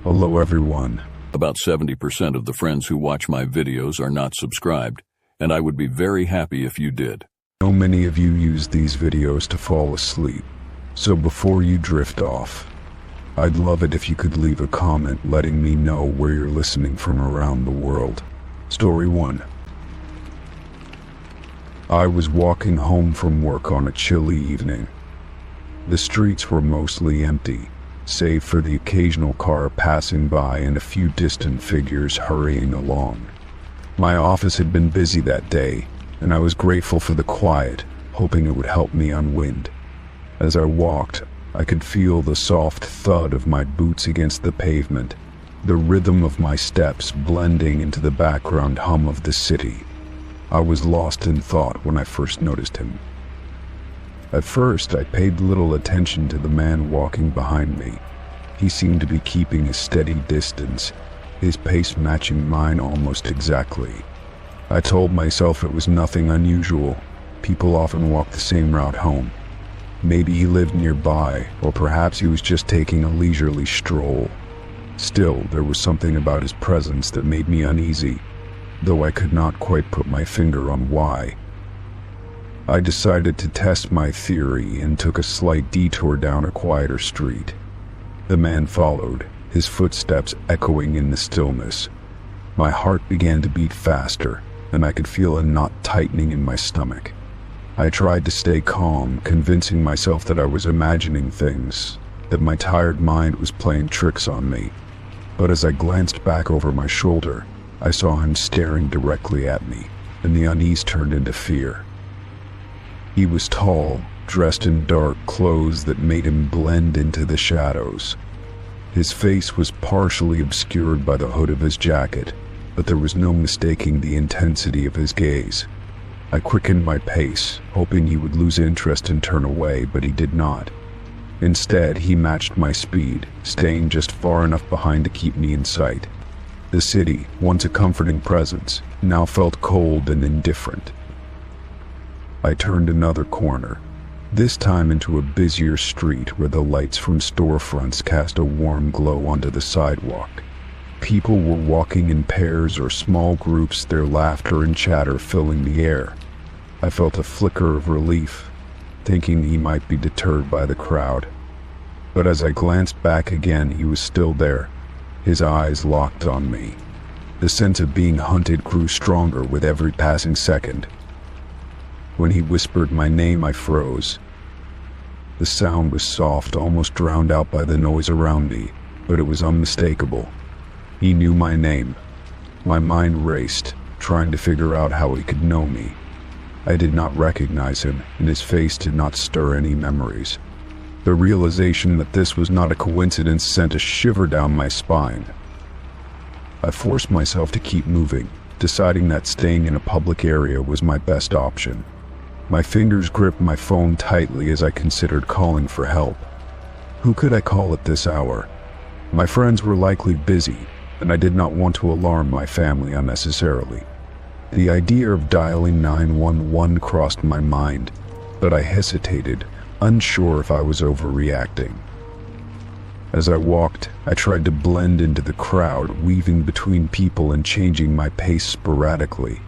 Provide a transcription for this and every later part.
Hello everyone. About 70% of the friends who watch my videos are not subscribed, and I would be very happy if you did. I know many of you use these videos to fall asleep, so before you drift off, I'd love it if you could leave a comment letting me know where you're listening from around the world. Story 1. I was walking home from work on a chilly evening. The streets were mostly empty, save for the occasional car passing by and a few distant figures hurrying along. My office had been busy that day, and I was grateful for the quiet, hoping it would help me unwind. As I walked, I could feel the soft thud of my boots against the pavement, the rhythm of my steps blending into the background hum of the city. I was lost in thought when I first noticed him. At first, I paid little attention to the man walking behind me. He seemed to be keeping a steady distance, his pace matching mine almost exactly. I told myself it was nothing unusual. People often walk the same route home. Maybe he lived nearby, or perhaps he was just taking a leisurely stroll. Still, there was something about his presence that made me uneasy, though I could not quite put my finger on why. I decided to test my theory and took a slight detour down a quieter street. The man followed, his footsteps echoing in the stillness. My heart began to beat faster, and I could feel a knot tightening in my stomach. I tried to stay calm, convincing myself that I was imagining things, that my tired mind was playing tricks on me. But as I glanced back over my shoulder, I saw him staring directly at me, and the unease turned into fear. He was tall, dressed in dark clothes that made him blend into the shadows. His face was partially obscured by the hood of his jacket, but there was no mistaking the intensity of his gaze. I quickened my pace, hoping he would lose interest and turn away, but he did not. Instead, he matched my speed, staying just far enough behind to keep me in sight. The city, once a comforting presence, now felt cold and indifferent. I turned another corner, this time into a busier street where the lights from storefronts cast a warm glow onto the sidewalk. People were walking in pairs or small groups, their laughter and chatter filling the air. I felt a flicker of relief, thinking he might be deterred by the crowd. But as I glanced back again, he was still there, his eyes locked on me. The sense of being hunted grew stronger with every passing second. When he whispered my name, I froze. The sound was soft, almost drowned out by the noise around me, but it was unmistakable. He knew my name. My mind raced, trying to figure out how he could know me. I did not recognize him, and his face did not stir any memories. The realization that this was not a coincidence sent a shiver down my spine. I forced myself to keep moving, deciding that staying in a public area was my best option. My fingers gripped my phone tightly as I considered calling for help. Who could I call at this hour? My friends were likely busy, and I did not want to alarm my family unnecessarily. The idea of dialing 911 crossed my mind, but I hesitated, unsure if I was overreacting. As I walked, I tried to blend into the crowd, weaving between people and changing my pace sporadically.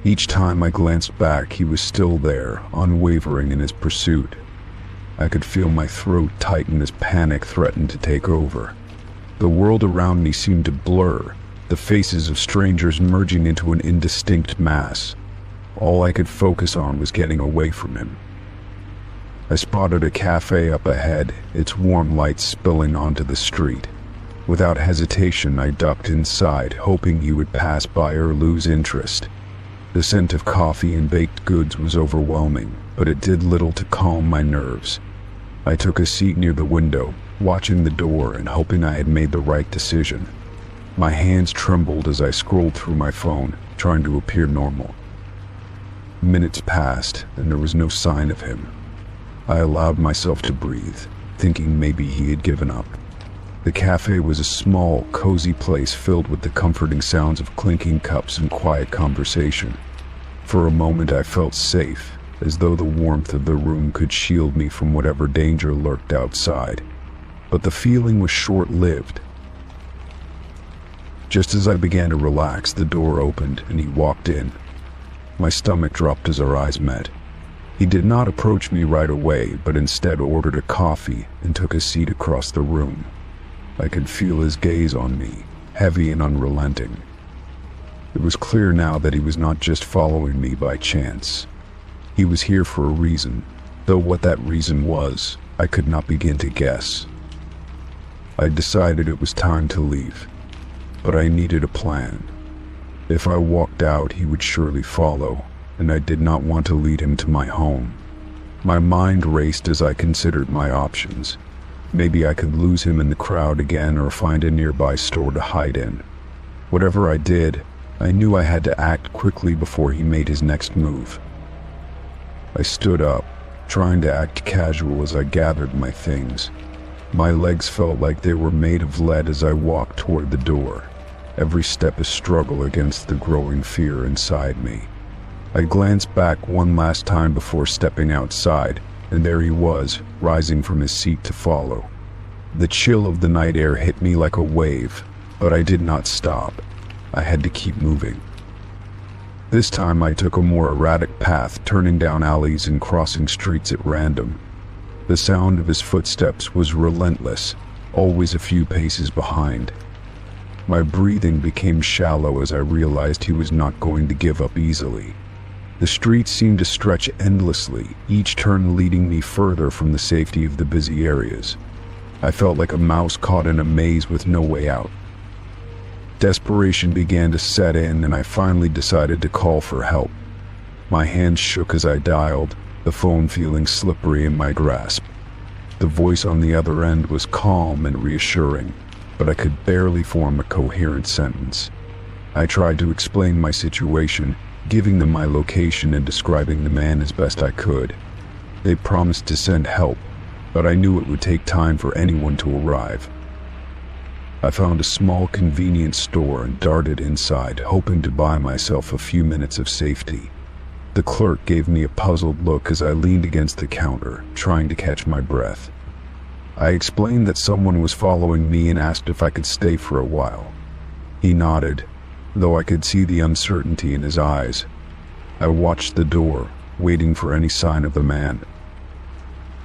Each time I glanced back, he was still there, unwavering in his pursuit. I could feel my throat tighten as panic threatened to take over. The world around me seemed to blur, the faces of strangers merging into an indistinct mass. All I could focus on was getting away from him. I spotted a cafe up ahead, its warm lights spilling onto the street. Without hesitation, I ducked inside, hoping he would pass by or lose interest. The scent of coffee and baked goods was overwhelming, but it did little to calm my nerves. I took a seat near the window, watching the door and hoping I had made the right decision. My hands trembled as I scrolled through my phone, trying to appear normal. Minutes passed, and there was no sign of him. I allowed myself to breathe, thinking maybe he had given up. The cafe was a small, cozy place filled with the comforting sounds of clinking cups and quiet conversation. For a moment I felt safe, as though the warmth of the room could shield me from whatever danger lurked outside. But the feeling was short-lived. Just as I began to relax, the door opened and he walked in. My stomach dropped as our eyes met. He did not approach me right away, but instead ordered a coffee and took a seat across the room. I could feel his gaze on me, heavy and unrelenting. It was clear now that he was not just following me by chance. He was here for a reason, though what that reason was, I could not begin to guess. I decided it was time to leave, but I needed a plan. If I walked out, he would surely follow, and I did not want to lead him to my home. My mind raced as I considered my options. Maybe I could lose him in the crowd again or find a nearby store to hide in. Whatever I did, I knew I had to act quickly before he made his next move. I stood up, trying to act casual as I gathered my things. My legs felt like they were made of lead as I walked toward the door, every step a struggle against the growing fear inside me. I glanced back one last time before stepping outside, and there he was, rising from his seat to follow. The chill of the night air hit me like a wave, but I did not stop. I had to keep moving. This time I took a more erratic path, turning down alleys and crossing streets at random. The sound of his footsteps was relentless, always a few paces behind. My breathing became shallow as I realized he was not going to give up easily. The streets seemed to stretch endlessly, each turn leading me further from the safety of the busy areas. I felt like a mouse caught in a maze with no way out. Desperation began to set in, and I finally decided to call for help. My hands shook as I dialed, the phone feeling slippery in my grasp. The voice on the other end was calm and reassuring, but I could barely form a coherent sentence. I tried to explain my situation, giving them my location and describing the man as best I could. They promised to send help, but I knew it would take time for anyone to arrive. I found a small convenience store and darted inside, hoping to buy myself a few minutes of safety. The clerk gave me a puzzled look as I leaned against the counter, trying to catch my breath. I explained that someone was following me and asked if I could stay for a while. He nodded, though I could see the uncertainty in his eyes. I watched the door, waiting for any sign of the man.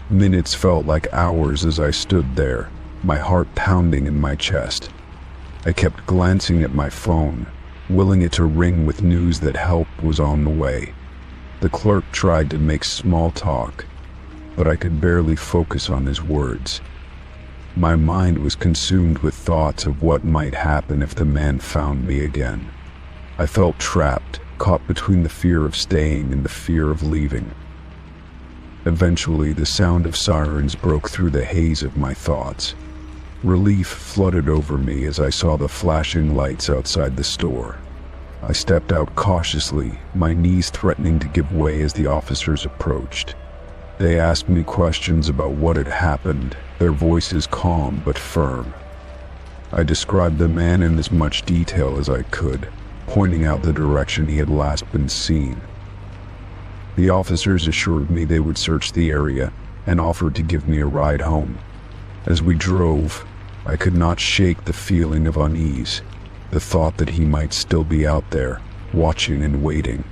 Minutes felt like hours as I stood there, my heart pounding in my chest. I kept glancing at my phone, willing it to ring with news that help was on the way. The clerk tried to make small talk, but I could barely focus on his words. My mind was consumed with thoughts of what might happen if the man found me again. I felt trapped, caught between the fear of staying and the fear of leaving. Eventually, the sound of sirens broke through the haze of my thoughts. Relief flooded over me as I saw the flashing lights outside the store. I stepped out cautiously, my knees threatening to give way as the officers approached. They asked me questions about what had happened, their voices calm but firm. I described the man in as much detail as I could, pointing out the direction he had last been seen. The officers assured me they would search the area and offered to give me a ride home. As we drove, I could not shake the feeling of unease, the thought that he might still be out there, watching and waiting.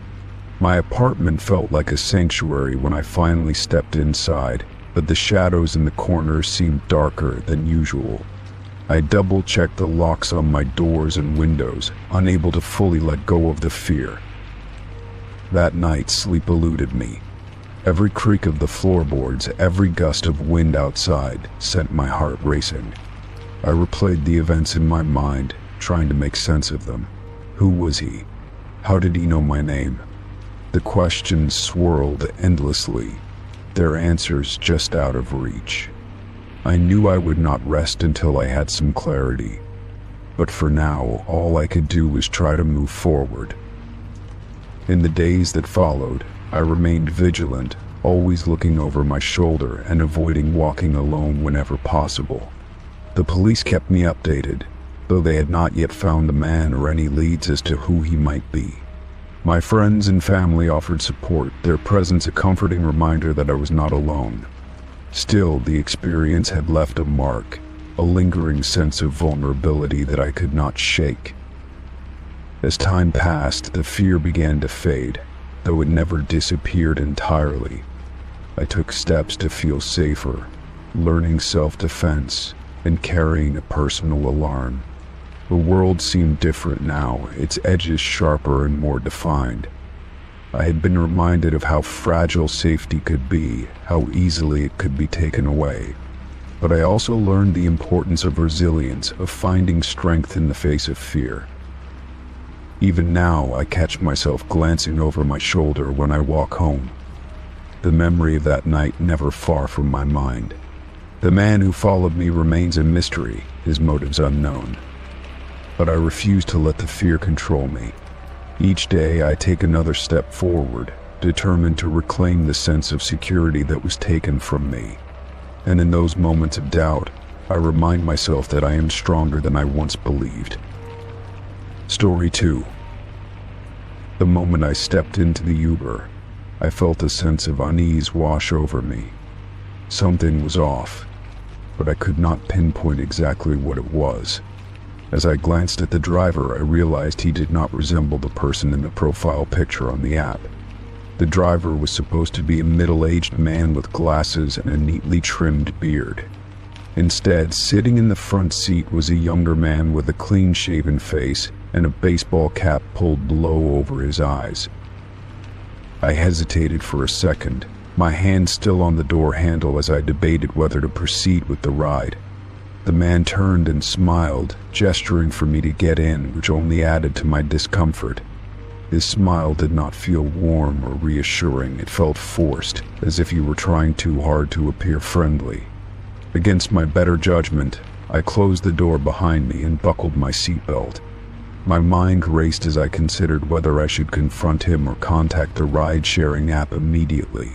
My apartment felt like a sanctuary when I finally stepped inside, but the shadows in the corners seemed darker than usual. I double-checked the locks on my doors and windows, unable to fully let go of the fear. That night, sleep eluded me. Every creak of the floorboards, every gust of wind outside, sent my heart racing. I replayed the events in my mind, trying to make sense of them. Who was he? How did he know my name? The questions swirled endlessly, their answers just out of reach. I knew I would not rest until I had some clarity, but for now, all I could do was try to move forward. In the days that followed, I remained vigilant, always looking over my shoulder and avoiding walking alone whenever possible. The police kept me updated, though they had not yet found the man or any leads as to who he might be. My friends and family offered support, their presence a comforting reminder that I was not alone. Still, the experience had left a mark, a lingering sense of vulnerability that I could not shake. As time passed, the fear began to fade, though it never disappeared entirely. I took steps to feel safer, learning self-defense and carrying a personal alarm. The world seemed different now, its edges sharper and more defined. I had been reminded of how fragile safety could be, how easily it could be taken away. But I also learned the importance of resilience, of finding strength in the face of fear. Even now, I catch myself glancing over my shoulder when I walk home. The memory of that night never far from my mind. The man who followed me remains a mystery, his motives unknown. But I refuse to let the fear control me. Each day I take another step forward, determined to reclaim the sense of security that was taken from me. And in those moments of doubt, I remind myself that I am stronger than I once believed. Story 2. The moment I stepped into the Uber, I felt a sense of unease wash over me. Something was off, but I could not pinpoint exactly what it was. As I glanced at the driver, I realized he did not resemble the person in the profile picture on the app. The driver was supposed to be a middle-aged man with glasses and a neatly trimmed beard. Instead, sitting in the front seat was a younger man with a clean-shaven face and a baseball cap pulled low over his eyes. I hesitated for a second, my hand still on the door handle as I debated whether to proceed with the ride. The man turned and smiled, gesturing for me to get in, which only added to my discomfort. His smile did not feel warm or reassuring. It felt forced, as if he were trying too hard to appear friendly. Against my better judgment, I closed the door behind me and buckled my seatbelt. My mind raced as I considered whether I should confront him or contact the ride-sharing app immediately.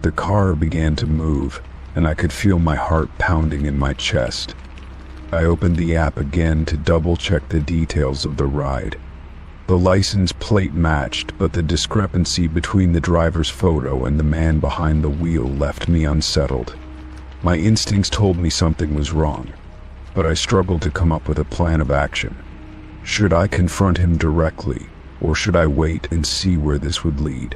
The car began to move, and I could feel my heart pounding in my chest. I opened the app again to double-check the details of the ride. The license plate matched, but the discrepancy between the driver's photo and the man behind the wheel left me unsettled. My instincts told me something was wrong, but I struggled to come up with a plan of action. Should I confront him directly, or should I wait and see where this would lead?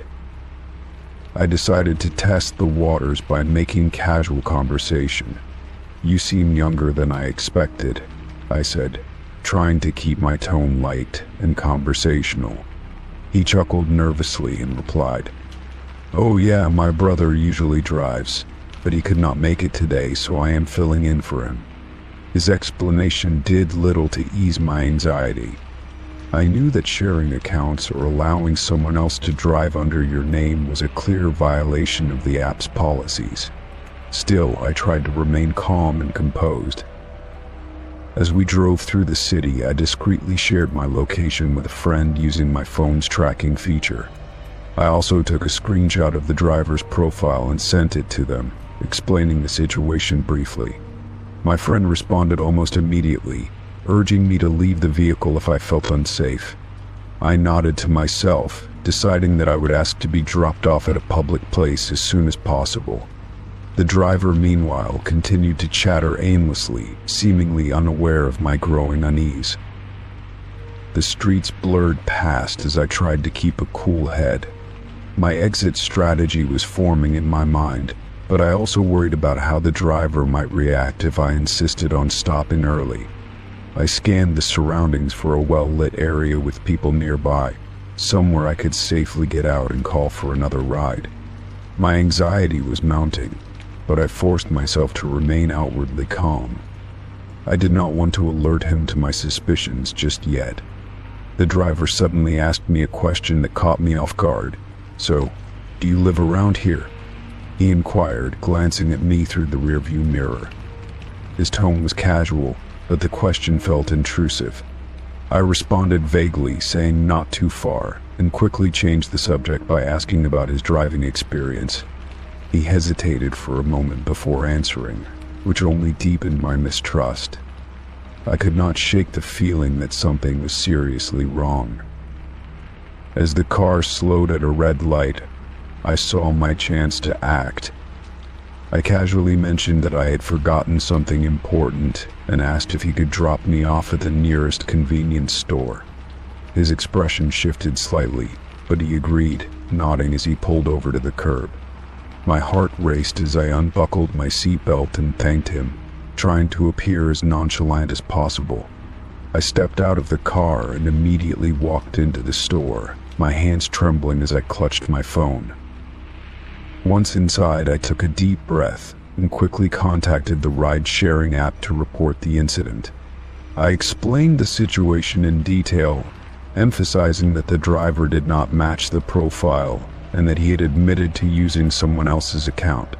I decided to test the waters by making casual conversation. "You seem younger than I expected," I said, trying to keep my tone light and conversational. He chuckled nervously and replied, "Oh yeah, my brother usually drives, but he could not make it today, so I am filling in for him." His explanation did little to ease my anxiety. I knew that sharing accounts or allowing someone else to drive under your name was a clear violation of the app's policies. Still, I tried to remain calm and composed. As we drove through the city, I discreetly shared my location with a friend using my phone's tracking feature. I also took a screenshot of the driver's profile and sent it to them, explaining the situation briefly. My friend responded almost immediately, urging me to leave the vehicle if I felt unsafe. I nodded to myself, deciding that I would ask to be dropped off at a public place as soon as possible. The driver, meanwhile, continued to chatter aimlessly, seemingly unaware of my growing unease. The streets blurred past as I tried to keep a cool head. My exit strategy was forming in my mind, but I also worried about how the driver might react if I insisted on stopping early. I scanned the surroundings for a well-lit area with people nearby, somewhere I could safely get out and call for another ride. My anxiety was mounting, but I forced myself to remain outwardly calm. I did not want to alert him to my suspicions just yet. The driver suddenly asked me a question that caught me off guard. "So, do you live around here?" he inquired, glancing at me through the rearview mirror. His tone was casual, but the question felt intrusive. I responded vaguely, saying not too far, and quickly changed the subject by asking about his driving experience. He hesitated for a moment before answering, which only deepened my mistrust. I could not shake the feeling that something was seriously wrong. As the car slowed at a red light, I saw my chance to act. I casually mentioned that I had forgotten something important and asked if he could drop me off at the nearest convenience store. His expression shifted slightly, but he agreed, nodding as he pulled over to the curb. My heart raced as I unbuckled my seatbelt and thanked him, trying to appear as nonchalant as possible. I stepped out of the car and immediately walked into the store, my hands trembling as I clutched my phone. Once inside, I took a deep breath and quickly contacted the ride-sharing app to report the incident. I explained the situation in detail, emphasizing that the driver did not match the profile and that he had admitted to using someone else's account.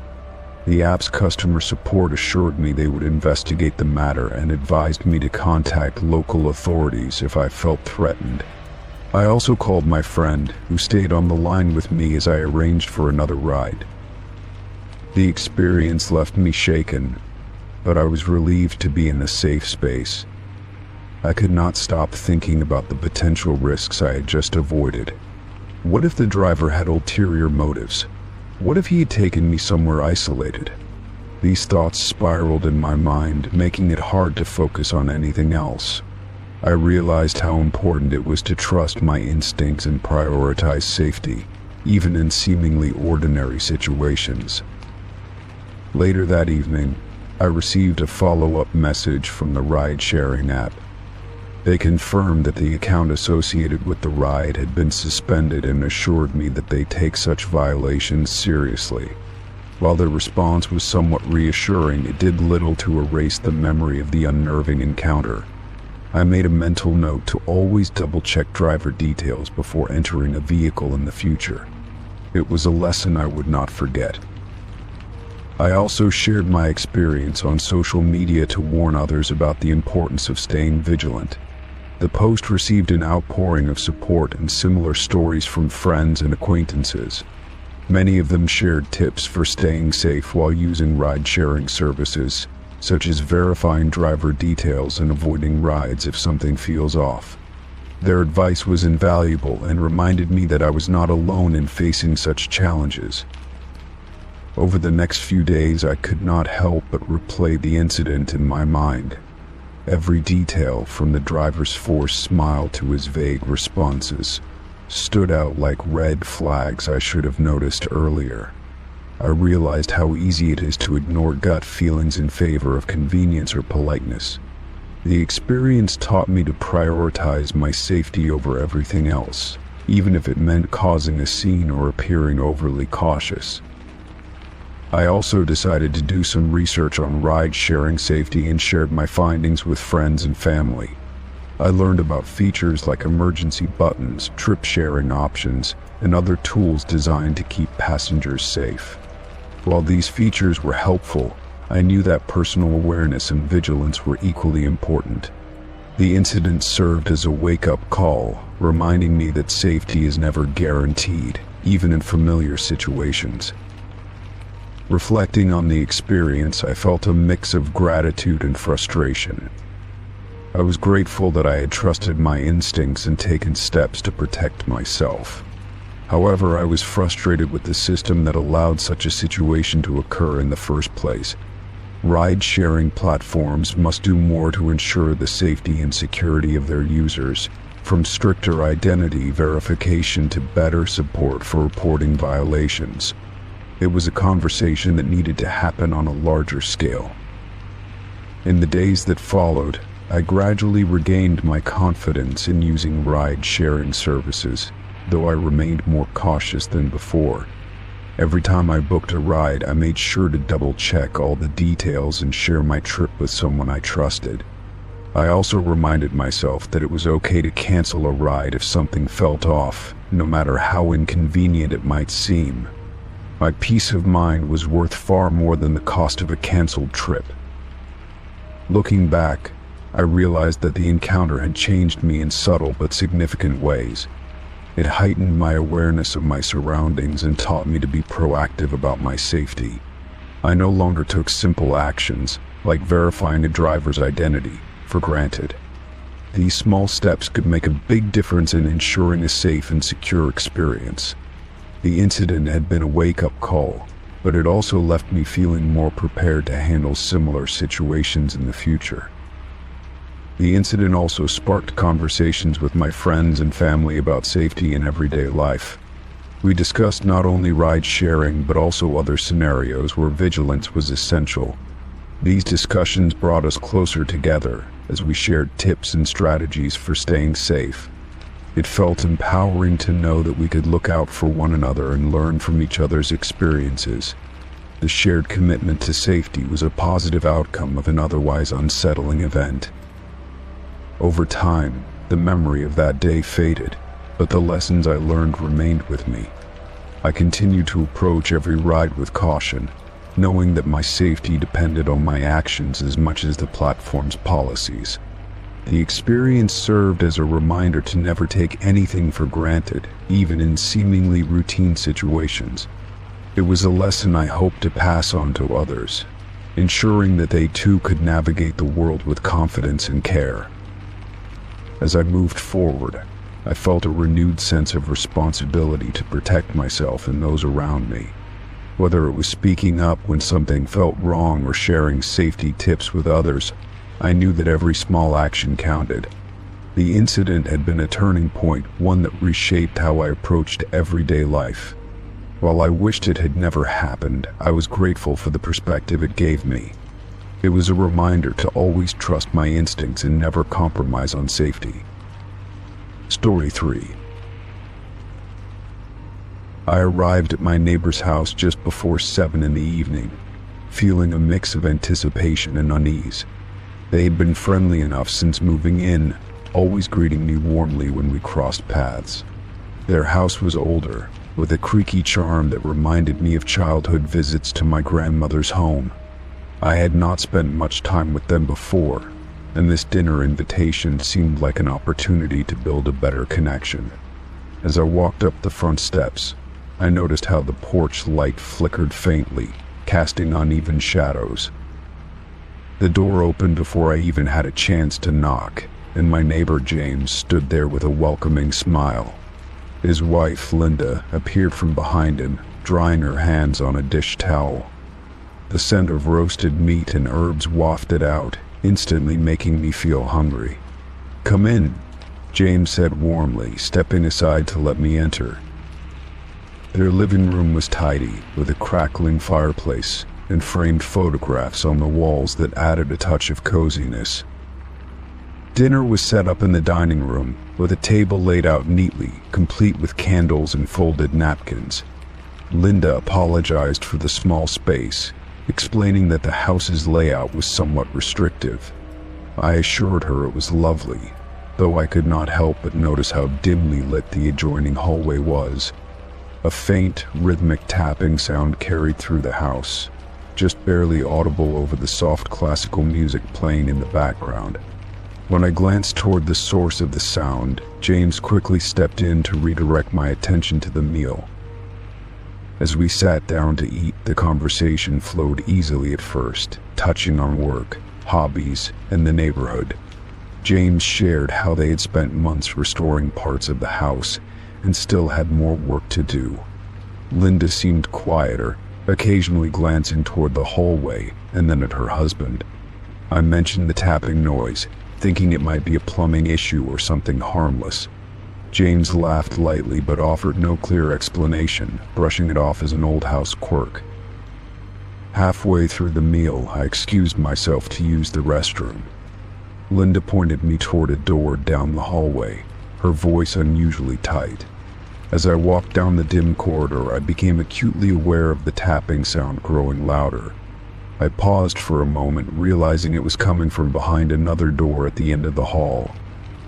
The app's customer support assured me they would investigate the matter and advised me to contact local authorities if I felt threatened. I also called my friend, who stayed on the line with me as I arranged for another ride. The experience left me shaken, but I was relieved to be in a safe space. I could not stop thinking about the potential risks I had just avoided. What if the driver had ulterior motives? What if he had taken me somewhere isolated? These thoughts spiraled in my mind, making it hard to focus on anything else. I realized how important it was to trust my instincts and prioritize safety, even in seemingly ordinary situations. Later that evening, I received a follow-up message from the ride-sharing app. They confirmed that the account associated with the ride had been suspended and assured me that they take such violations seriously. While their response was somewhat reassuring, it did little to erase the memory of the unnerving encounter. I made a mental note to always double-check driver details before entering a vehicle in the future. It was a lesson I would not forget. I also shared my experience on social media to warn others about the importance of staying vigilant. The post received an outpouring of support and similar stories from friends and acquaintances. Many of them shared tips for staying safe while using ride-sharing services, such as verifying driver details and avoiding rides if something feels off. Their advice was invaluable and reminded me that I was not alone in facing such challenges. Over the next few days, I could not help but replay the incident in my mind. Every detail, from the driver's forced smile to his vague responses, stood out like red flags I should have noticed earlier. I realized how easy it is to ignore gut feelings in favor of convenience or politeness. The experience taught me to prioritize my safety over everything else, even if it meant causing a scene or appearing overly cautious. I also decided to do some research on ride-sharing safety and shared my findings with friends and family. I learned about features like emergency buttons, trip-sharing options, and other tools designed to keep passengers safe. While these features were helpful, I knew that personal awareness and vigilance were equally important. The incident served as a wake-up call, reminding me that safety is never guaranteed, even in familiar situations. Reflecting on the experience, I felt a mix of gratitude and frustration. I was grateful that I had trusted my instincts and taken steps to protect myself. However, I was frustrated with the system that allowed such a situation to occur in the first place. Ride-sharing platforms must do more to ensure the safety and security of their users, from stricter identity verification to better support for reporting violations. It was a conversation that needed to happen on a larger scale. In the days that followed, I gradually regained my confidence in using ride-sharing services, though I remained more cautious than before. Every time I booked a ride, I made sure to double-check all the details and share my trip with someone I trusted. I also reminded myself that it was okay to cancel a ride if something felt off, no matter how inconvenient it might seem. My peace of mind was worth far more than the cost of a canceled trip. Looking back, I realized that the encounter had changed me in subtle but significant ways. It heightened my awareness of my surroundings and taught me to be proactive about my safety. I no longer took simple actions, like verifying a driver's identity, for granted. These small steps could make a big difference in ensuring a safe and secure experience. The incident had been a wake-up call, but it also left me feeling more prepared to handle similar situations in the future. The incident also sparked conversations with my friends and family about safety in everyday life. We discussed not only ride sharing but also other scenarios where vigilance was essential. These discussions brought us closer together as we shared tips and strategies for staying safe. It felt empowering to know that we could look out for one another and learn from each other's experiences. The shared commitment to safety was a positive outcome of an otherwise unsettling event. Over time, the memory of that day faded, but the lessons I learned remained with me. I continued to approach every ride with caution, knowing that my safety depended on my actions as much as the platform's policies. The experience served as a reminder to never take anything for granted, even in seemingly routine situations. It was a lesson I hoped to pass on to others, ensuring that they too could navigate the world with confidence and care. As I moved forward, I felt a renewed sense of responsibility to protect myself and those around me. Whether it was speaking up when something felt wrong or sharing safety tips with others, I knew that every small action counted. The incident had been a turning point, one that reshaped how I approached everyday life. While I wished it had never happened, I was grateful for the perspective it gave me. It was a reminder to always trust my instincts and never compromise on safety. Story 3. I arrived at my neighbor's house just before 7 in the evening, feeling a mix of anticipation and unease. They had been friendly enough since moving in, always greeting me warmly when we crossed paths. Their house was older, with a creaky charm that reminded me of childhood visits to my grandmother's home. I had not spent much time with them before, and this dinner invitation seemed like an opportunity to build a better connection. As I walked up the front steps, I noticed how the porch light flickered faintly, casting uneven shadows. The door opened before I even had a chance to knock, and my neighbor James stood there with a welcoming smile. His wife, Linda, appeared from behind him, drying her hands on a dish towel. The scent of roasted meat and herbs wafted out, instantly making me feel hungry. "Come in," James said warmly, stepping aside to let me enter. Their living room was tidy, with a crackling fireplace and framed photographs on the walls that added a touch of coziness. Dinner was set up in the dining room, with a table laid out neatly, complete with candles and folded napkins. Linda apologized for the small space, explaining that the house's layout was somewhat restrictive. I assured her it was lovely, though I could not help but notice how dimly lit the adjoining hallway was. A faint, rhythmic tapping sound carried through the house, just barely audible over the soft classical music playing in the background. When I glanced toward the source of the sound, James quickly stepped in to redirect my attention to the meal. As we sat down to eat, the conversation flowed easily at first, touching on work, hobbies, and the neighborhood. James shared how they had spent months restoring parts of the house and still had more work to do. Linda seemed quieter, occasionally glancing toward the hallway and then at her husband. I mentioned the tapping noise, thinking it might be a plumbing issue or something harmless. James laughed lightly but offered no clear explanation, brushing it off as an old house quirk. Halfway through the meal, I excused myself to use the restroom. Linda pointed me toward a door down the hallway, her voice unusually tight. As I walked down the dim corridor, I became acutely aware of the tapping sound growing louder. I paused for a moment, realizing it was coming from behind another door at the end of the hall.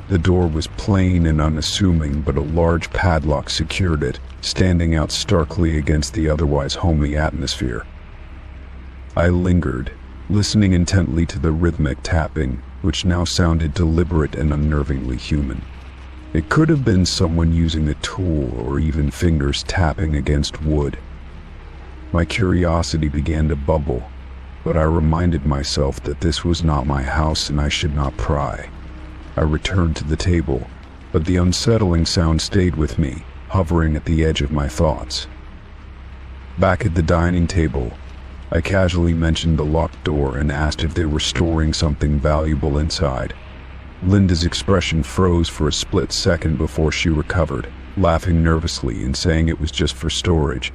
The door was plain and unassuming, but a large padlock secured it, standing out starkly against the otherwise homely atmosphere. I lingered, listening intently to the rhythmic tapping, which now sounded deliberate and unnervingly human. It could have been someone using a tool or even fingers tapping against wood. My curiosity began to bubble, but I reminded myself that this was not my house and I should not pry. I returned to the table, but the unsettling sound stayed with me, hovering at the edge of my thoughts. Back at the dining table, I casually mentioned the locked door and asked if they were storing something valuable inside. Linda's expression froze for a split second before she recovered, laughing nervously and saying it was just for storage.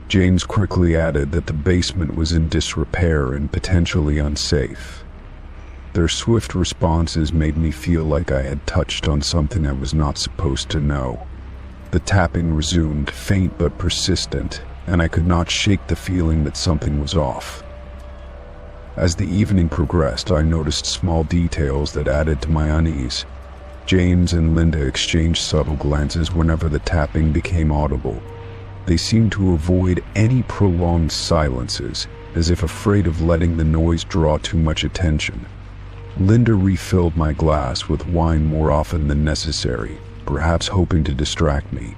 James quickly added that the basement was in disrepair and potentially unsafe. Their swift responses made me feel like I had touched on something I was not supposed to know. The tapping resumed, faint but persistent, and I could not shake the feeling that something was off. As the evening progressed, I noticed small details that added to my unease. James and Linda exchanged subtle glances whenever the tapping became audible. They seemed to avoid any prolonged silences, as if afraid of letting the noise draw too much attention. Linda refilled my glass with wine more often than necessary, perhaps hoping to distract me.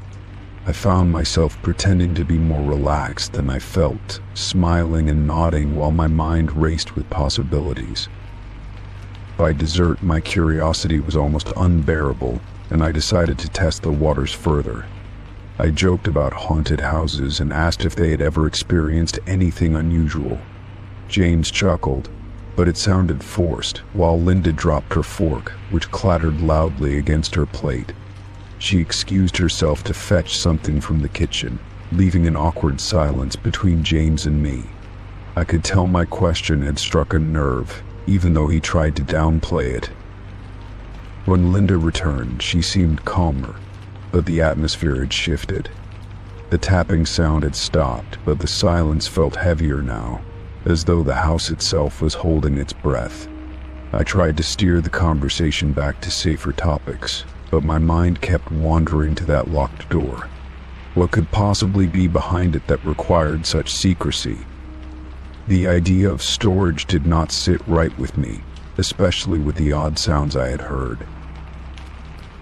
I found myself pretending to be more relaxed than I felt, smiling and nodding while my mind raced with possibilities. By dessert, my curiosity was almost unbearable, and I decided to test the waters further. I joked about haunted houses and asked if they had ever experienced anything unusual. James chuckled, but it sounded forced, while Linda dropped her fork, which clattered loudly against her plate. She excused herself to fetch something from the kitchen, leaving an awkward silence between James and me. I could tell my question had struck a nerve, even though he tried to downplay it. When Linda returned, she seemed calmer, but the atmosphere had shifted. The tapping sound had stopped, but the silence felt heavier now, as though the house itself was holding its breath. I tried to steer the conversation back to safer topics, but my mind kept wandering to that locked door. What could possibly be behind it that required such secrecy? The idea of storage did not sit right with me, especially with the odd sounds I had heard.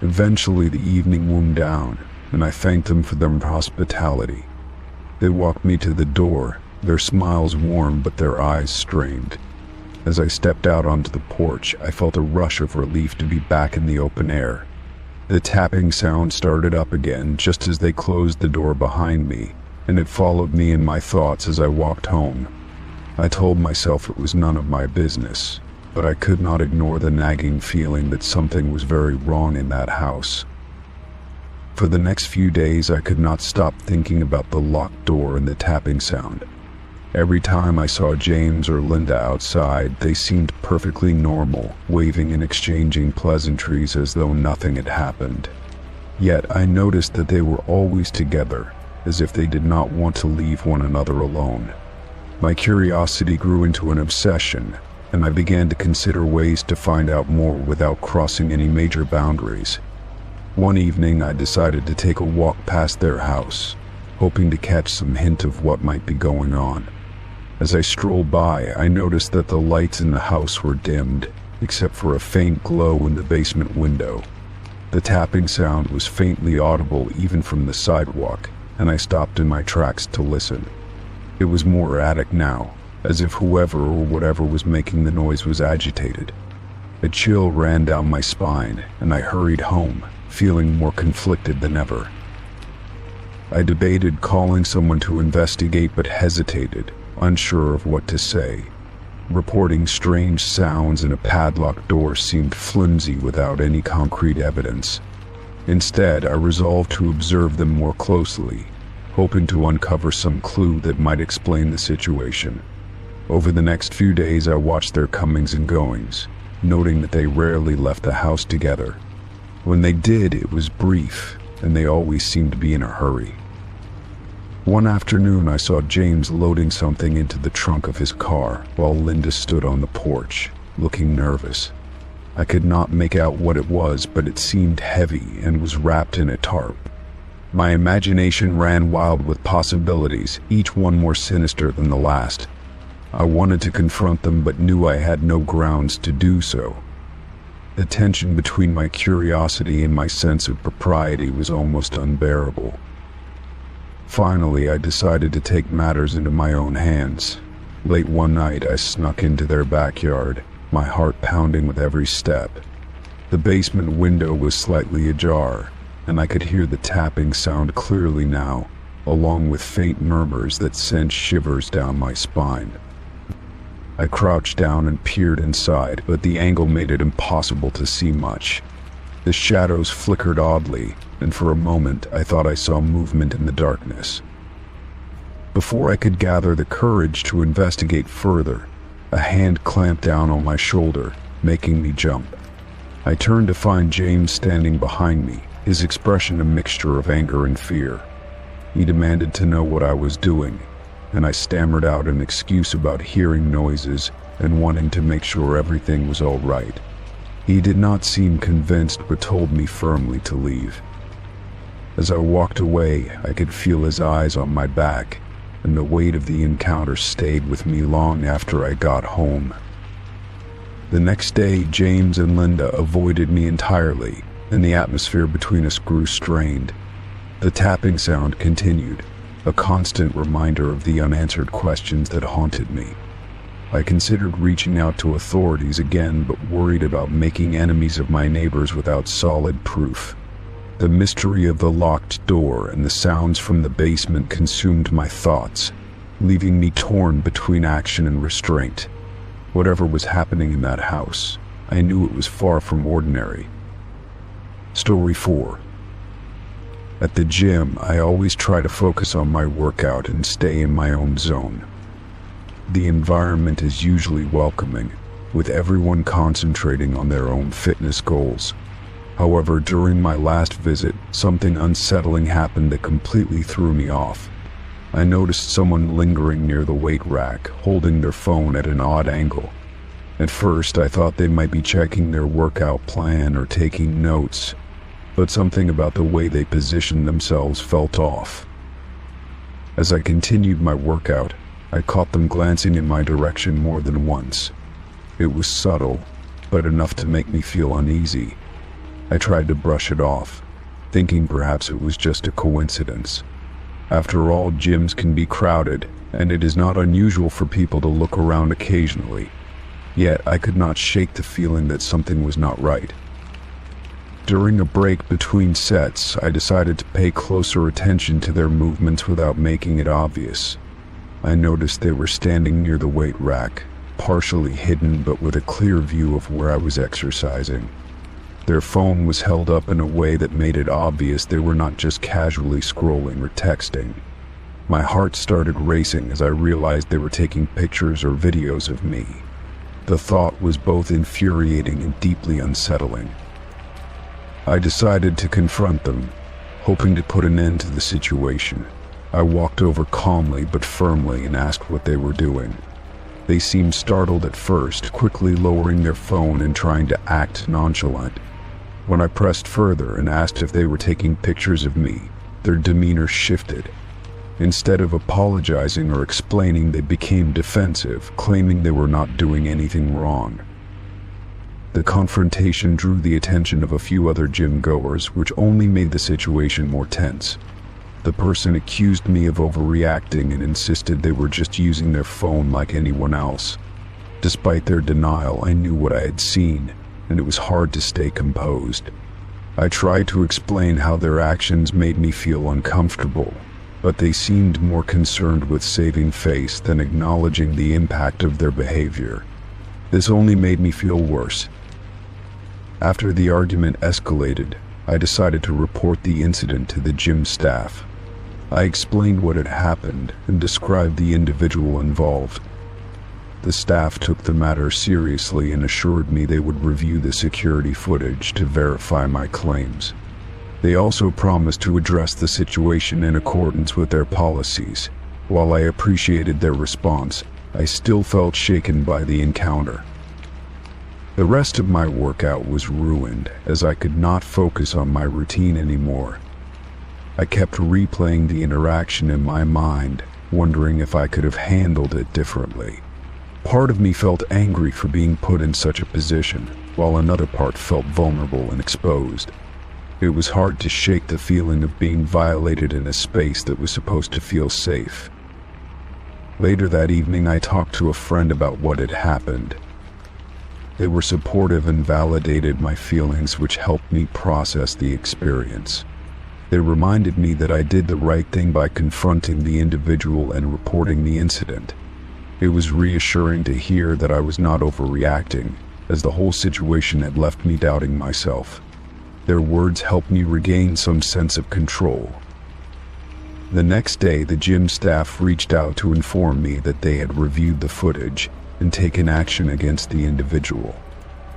Eventually the evening wound down, and I thanked them for their hospitality. They walked me to the door, their smiles warm but their eyes strained. As I stepped out onto the porch, I felt a rush of relief to be back in the open air. The tapping sound started up again just as they closed the door behind me, and it followed me in my thoughts as I walked home. I told myself it was none of my business, but I could not ignore the nagging feeling that something was very wrong in that house. For the next few days, I could not stop thinking about the locked door and the tapping sound. Every time I saw James or Linda outside, they seemed perfectly normal, waving and exchanging pleasantries as though nothing had happened. Yet I noticed that they were always together, as if they did not want to leave one another alone. My curiosity grew into an obsession, and I began to consider ways to find out more without crossing any major boundaries. One evening, I decided to take a walk past their house, hoping to catch some hint of what might be going on. As I strolled by, I noticed that the lights in the house were dimmed, except for a faint glow in the basement window. The tapping sound was faintly audible even from the sidewalk, and I stopped in my tracks to listen. It was more erratic now, as if whoever or whatever was making the noise was agitated. A chill ran down my spine, and I hurried home, feeling more conflicted than ever. I debated calling someone to investigate but hesitated, unsure of what to say. Reporting strange sounds in a padlocked door seemed flimsy without any concrete evidence. Instead, I resolved to observe them more closely, hoping to uncover some clue that might explain the situation. Over the next few days, I watched their comings and goings, noting that they rarely left the house together. When they did, it was brief, and they always seemed to be in a hurry. One afternoon, I saw James loading something into the trunk of his car while Linda stood on the porch, looking nervous. I could not make out what it was, but it seemed heavy and was wrapped in a tarp. My imagination ran wild with possibilities, each one more sinister than the last. I wanted to confront them, but knew I had no grounds to do so. The tension between my curiosity and my sense of propriety was almost unbearable. Finally, I decided to take matters into my own hands. Late one night, I snuck into their backyard, my heart pounding with every step. The basement window was slightly ajar, and I could hear the tapping sound clearly now, along with faint murmurs that sent shivers down my spine. I crouched down and peered inside, but the angle made it impossible to see much. The shadows flickered oddly, and for a moment I thought I saw movement in the darkness. Before I could gather the courage to investigate further, a hand clamped down on my shoulder, making me jump. I turned to find James standing behind me, his expression a mixture of anger and fear. He demanded to know what I was doing, and I stammered out an excuse about hearing noises and wanting to make sure everything was all right. He did not seem convinced but told me firmly to leave. As I walked away, I could feel his eyes on my back, and the weight of the encounter stayed with me long after I got home. The next day, James and Linda avoided me entirely, and the atmosphere between us grew strained. The tapping sound continued, a constant reminder of the unanswered questions that haunted me. I considered reaching out to authorities again, but worried about making enemies of my neighbors without solid proof. The mystery of the locked door and the sounds from the basement consumed my thoughts, leaving me torn between action and restraint. Whatever was happening in that house, I knew it was far from ordinary. Story 4. At the gym, I always try to focus on my workout and stay in my own zone. The environment is usually welcoming, with everyone concentrating on their own fitness goals. However, during my last visit, something unsettling happened that completely threw me off. I noticed someone lingering near the weight rack, holding their phone at an odd angle. At first, I thought they might be checking their workout plan or taking notes, but something about the way they positioned themselves felt off. As I continued my workout, I caught them glancing in my direction more than once. It was subtle, but enough to make me feel uneasy. I tried to brush it off, thinking perhaps it was just a coincidence. After all, gyms can be crowded, and it is not unusual for people to look around occasionally. Yet I could not shake the feeling that something was not right. During a break between sets, I decided to pay closer attention to their movements without making it obvious. I noticed they were standing near the weight rack, partially hidden but with a clear view of where I was exercising. Their phone was held up in a way that made it obvious they were not just casually scrolling or texting. My heart started racing as I realized they were taking pictures or videos of me. The thought was both infuriating and deeply unsettling. I decided to confront them, hoping to put an end to the situation. I walked over calmly but firmly and asked what they were doing. They seemed startled at first, quickly lowering their phone and trying to act nonchalant. When I pressed further and asked if they were taking pictures of me, their demeanor shifted. Instead of apologizing or explaining, they became defensive, claiming they were not doing anything wrong. The confrontation drew the attention of a few other gym goers, which only made the situation more tense. The person accused me of overreacting and insisted they were just using their phone like anyone else. Despite their denial, I knew what I had seen, and it was hard to stay composed. I tried to explain how their actions made me feel uncomfortable, but they seemed more concerned with saving face than acknowledging the impact of their behavior. This only made me feel worse. After the argument escalated, I decided to report the incident to the gym staff. I explained what had happened and described the individual involved. The staff took the matter seriously and assured me they would review the security footage to verify my claims. They also promised to address the situation in accordance with their policies. While I appreciated their response, I still felt shaken by the encounter. The rest of my workout was ruined, as I could not focus on my routine anymore. I kept replaying the interaction in my mind, wondering if I could have handled it differently. Part of me felt angry for being put in such a position, while another part felt vulnerable and exposed. It was hard to shake the feeling of being violated in a space that was supposed to feel safe. Later that evening, I talked to a friend about what had happened. They were supportive and validated my feelings, which helped me process the experience. They reminded me that I did the right thing by confronting the individual and reporting the incident. It was reassuring to hear that I was not overreacting, as the whole situation had left me doubting myself. Their words helped me regain some sense of control. The next day, the gym staff reached out to inform me that they had reviewed the footage and taken action against the individual.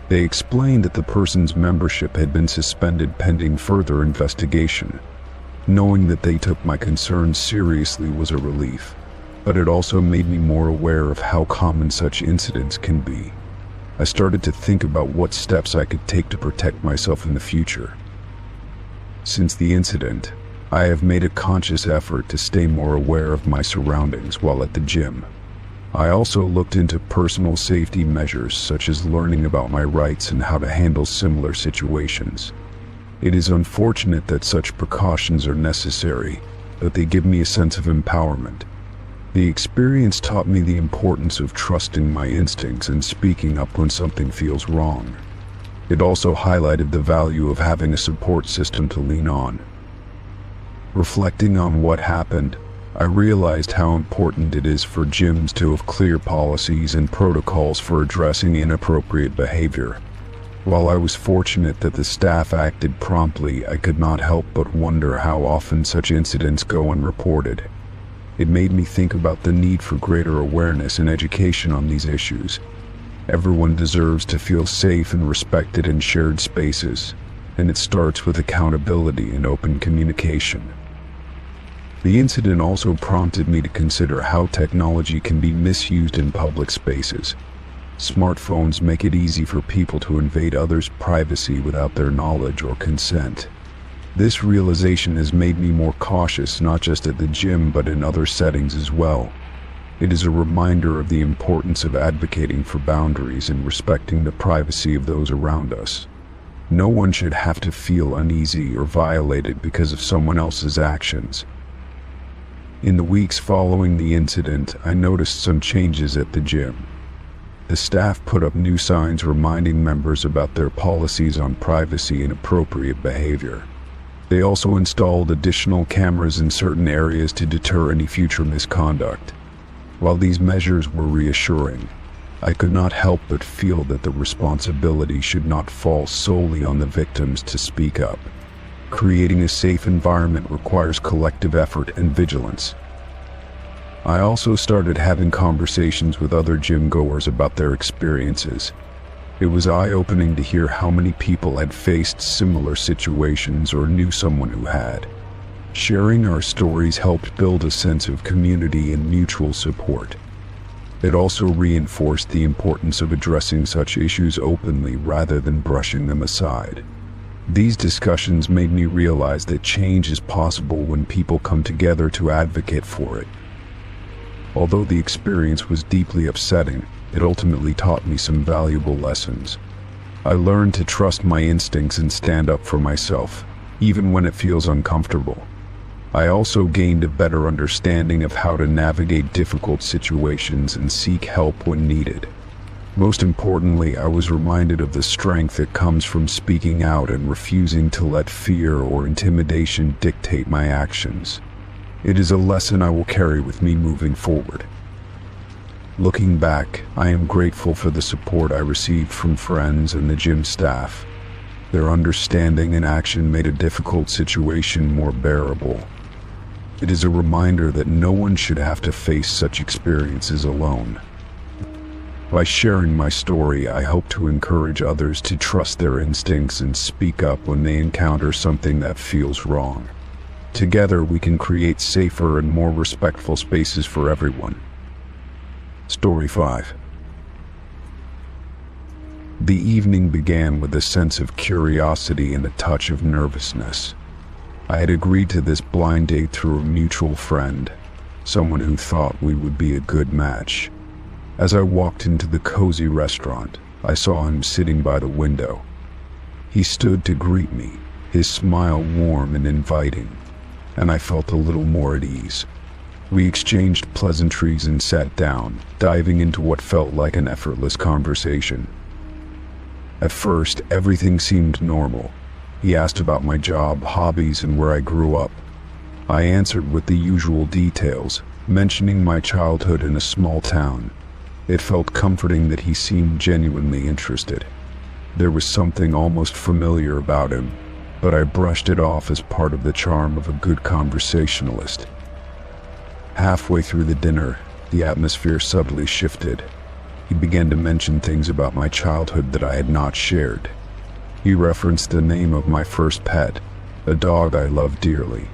They explained that the person's membership had been suspended pending further investigation. Knowing that they took my concerns seriously was a relief, but it also made me more aware of how common such incidents can be. I started to think about what steps I could take to protect myself in the future. Since the incident, I have made a conscious effort to stay more aware of my surroundings while at the gym. I also looked into personal safety measures such as learning about my rights and how to handle similar situations. It is unfortunate that such precautions are necessary, but they give me a sense of empowerment. The experience taught me the importance of trusting my instincts and speaking up when something feels wrong. It also highlighted the value of having a support system to lean on. Reflecting on what happened, I realized how important it is for gyms to have clear policies and protocols for addressing inappropriate behavior. While I was fortunate that the staff acted promptly, I could not help but wonder how often such incidents go unreported. It made me think about the need for greater awareness and education on these issues. Everyone deserves to feel safe and respected in shared spaces, and it starts with accountability and open communication. The incident also prompted me to consider how technology can be misused in public spaces. Smartphones make it easy for people to invade others' privacy without their knowledge or consent. This realization has made me more cautious not just at the gym but in other settings as well. It is a reminder of the importance of advocating for boundaries and respecting the privacy of those around us. No one should have to feel uneasy or violated because of someone else's actions. In the weeks following the incident, I noticed some changes at the gym. The staff put up new signs reminding members about their policies on privacy and appropriate behavior. They also installed additional cameras in certain areas to deter any future misconduct. While these measures were reassuring, I could not help but feel that the responsibility should not fall solely on the victims to speak up. Creating a safe environment requires collective effort and vigilance. I also started having conversations with other gym goers about their experiences. It was eye-opening to hear how many people had faced similar situations or knew someone who had. Sharing our stories helped build a sense of community and mutual support. It also reinforced the importance of addressing such issues openly rather than brushing them aside. These discussions made me realize that change is possible when people come together to advocate for it. Although the experience was deeply upsetting, it ultimately taught me some valuable lessons. I learned to trust my instincts and stand up for myself, even when it feels uncomfortable. I also gained a better understanding of how to navigate difficult situations and seek help when needed. Most importantly, I was reminded of the strength that comes from speaking out and refusing to let fear or intimidation dictate my actions. It is a lesson I will carry with me moving forward. Looking back, I am grateful for the support I received from friends and the gym staff. Their understanding and action made a difficult situation more bearable. It is a reminder that no one should have to face such experiences alone. By sharing my story, I hope to encourage others to trust their instincts and speak up when they encounter something that feels wrong. Together, we can create safer and more respectful spaces for everyone. Story 5. The evening began with a sense of curiosity and a touch of nervousness. I had agreed to this blind date through a mutual friend, someone who thought we would be a good match. As I walked into the cozy restaurant, I saw him sitting by the window. He stood to greet me, his smile warm and inviting, and I felt a little more at ease. We exchanged pleasantries and sat down, diving into what felt like an effortless conversation. At first, everything seemed normal. He asked about my job, hobbies, and where I grew up. I answered with the usual details, mentioning my childhood in a small town. It felt comforting that he seemed genuinely interested. There was something almost familiar about him, but I brushed it off as part of the charm of a good conversationalist. Halfway through the dinner, the atmosphere subtly shifted. He began to mention things about my childhood that I had not shared. He referenced the name of my first pet, a dog I loved dearly.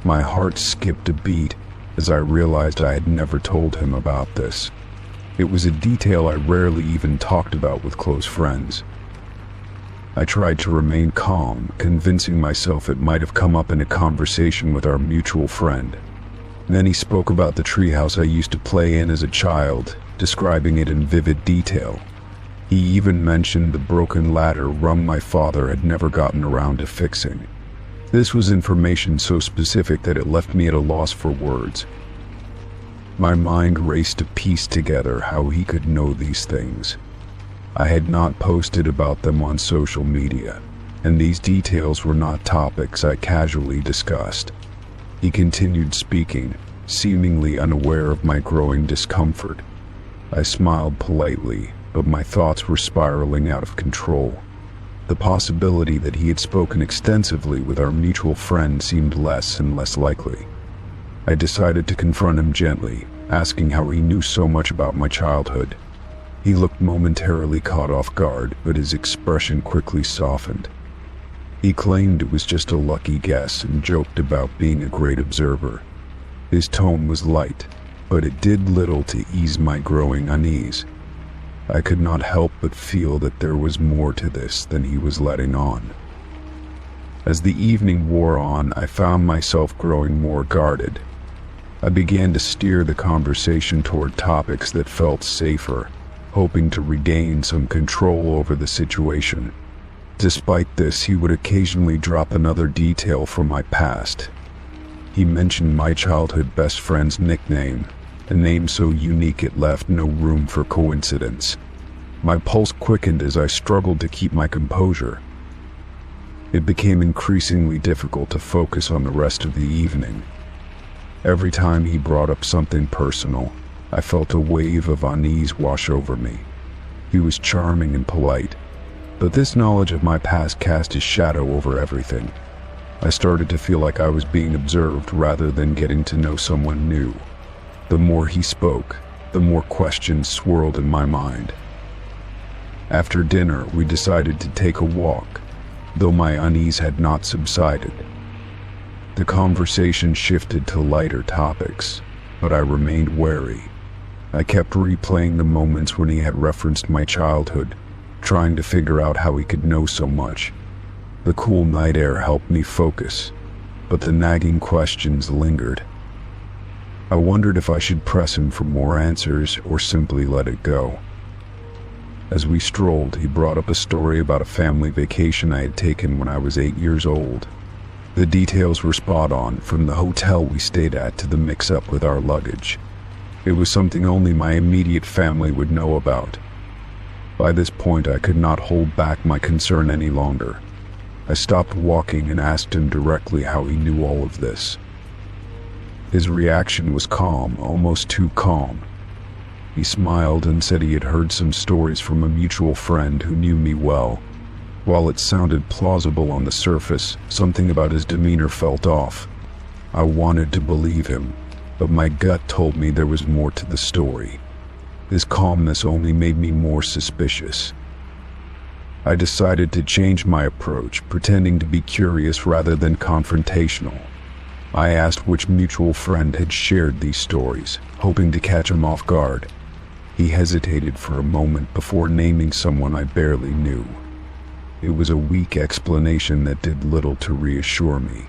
My heart skipped a beat as I realized I had never told him about this. It was a detail I rarely even talked about with close friends. I tried to remain calm, convincing myself it might have come up in a conversation with our mutual friend. Then he spoke about the treehouse I used to play in as a child, describing it in vivid detail. He even mentioned the broken ladder rung my father had never gotten around to fixing. This was information so specific that it left me at a loss for words. My mind raced to piece together how he could know these things. I had not posted about them on social media, and these details were not topics I casually discussed. He continued speaking, seemingly unaware of my growing discomfort. I smiled politely, but my thoughts were spiraling out of control. The possibility that he had spoken extensively with our mutual friend seemed less and less likely. I decided to confront him gently, asking how he knew so much about my childhood. He looked momentarily caught off guard, but his expression quickly softened. He claimed it was just a lucky guess and joked about being a great observer. His tone was light, but it did little to ease my growing unease. I could not help but feel that there was more to this than he was letting on. As the evening wore on, I found myself growing more guarded. I began to steer the conversation toward topics that felt safer, hoping to regain some control over the situation. Despite this, he would occasionally drop another detail from my past. He mentioned my childhood best friend's nickname, a name so unique it left no room for coincidence. My pulse quickened as I struggled to keep my composure. It became increasingly difficult to focus on the rest of the evening. Every time he brought up something personal, I felt a wave of unease wash over me. He was charming and polite, but this knowledge of my past cast his shadow over everything. I started to feel like I was being observed rather than getting to know someone new. The more he spoke, the more questions swirled in my mind. After dinner, we decided to take a walk, though my unease had not subsided. The conversation shifted to lighter topics, but I remained wary. I kept replaying the moments when he had referenced my childhood, trying to figure out how he could know so much. The cool night air helped me focus, but the nagging questions lingered. I wondered if I should press him for more answers or simply let it go. As we strolled, he brought up a story about a family vacation I had taken when I was 8 years old. The details were spot on, from the hotel we stayed at to the mix-up with our luggage. It was something only my immediate family would know about. By this point, I could not hold back my concern any longer. I stopped walking and asked him directly how he knew all of this. His reaction was calm, almost too calm. He smiled and said he had heard some stories from a mutual friend who knew me well. While it sounded plausible on the surface, something about his demeanor felt off. I wanted to believe him, but my gut told me there was more to the story. His calmness only made me more suspicious. I decided to change my approach, pretending to be curious rather than confrontational. I asked which mutual friend had shared these stories, hoping to catch him off guard. He hesitated for a moment before naming someone I barely knew. It was a weak explanation that did little to reassure me.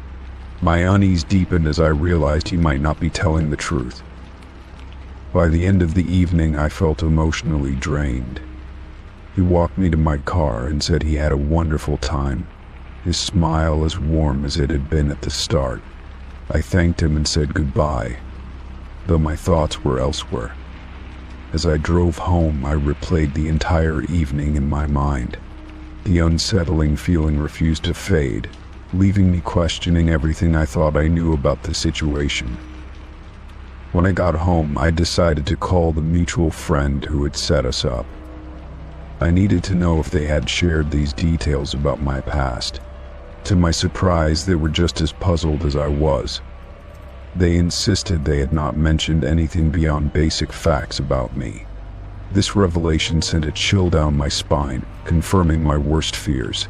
My unease deepened as I realized he might not be telling the truth. By the end of the evening, I felt emotionally drained. He walked me to my car and said he had a wonderful time, his smile as warm as it had been at the start. I thanked him and said goodbye, though my thoughts were elsewhere. As I drove home, I replayed the entire evening in my mind. The unsettling feeling refused to fade, leaving me questioning everything I thought I knew about the situation. When I got home, I decided to call the mutual friend who had set us up. I needed to know if they had shared these details about my past. To my surprise, they were just as puzzled as I was. They insisted they had not mentioned anything beyond basic facts about me. This revelation sent a chill down my spine, confirming my worst fears.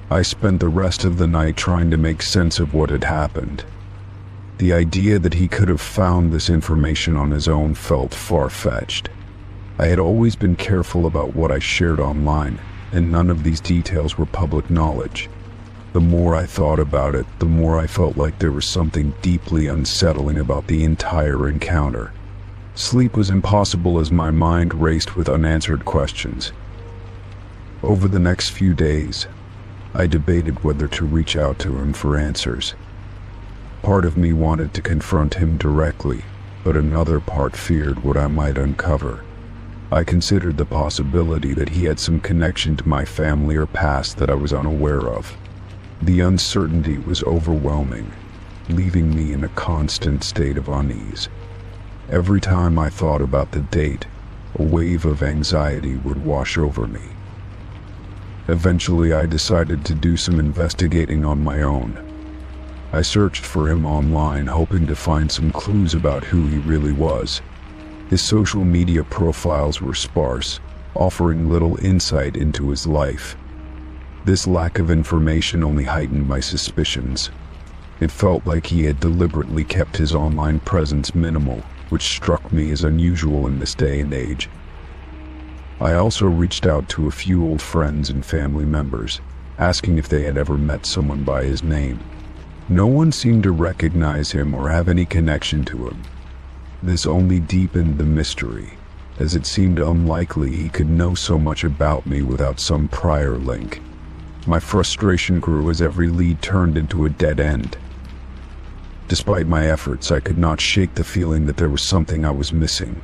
I spent the rest of the night trying to make sense of what had happened. The idea that he could have found this information on his own felt far-fetched. I had always been careful about what I shared online, and none of these details were public knowledge. The more I thought about it, the more I felt like there was something deeply unsettling about the entire encounter. Sleep was impossible as my mind raced with unanswered questions. Over the next few days, I debated whether to reach out to him for answers. Part of me wanted to confront him directly, but another part feared what I might uncover. I considered the possibility that he had some connection to my family or past that I was unaware of. The uncertainty was overwhelming, leaving me in a constant state of unease. Every time I thought about the date, a wave of anxiety would wash over me. Eventually, I decided to do some investigating on my own. I searched for him online, hoping to find some clues about who he really was. His social media profiles were sparse, offering little insight into his life. This lack of information only heightened my suspicions. It felt like he had deliberately kept his online presence minimal, which struck me as unusual in this day and age. I also reached out to a few old friends and family members, asking if they had ever met someone by his name. No one seemed to recognize him or have any connection to him. This only deepened the mystery, as it seemed unlikely he could know so much about me without some prior link. My frustration grew as every lead turned into a dead end. Despite my efforts, I could not shake the feeling that there was something I was missing.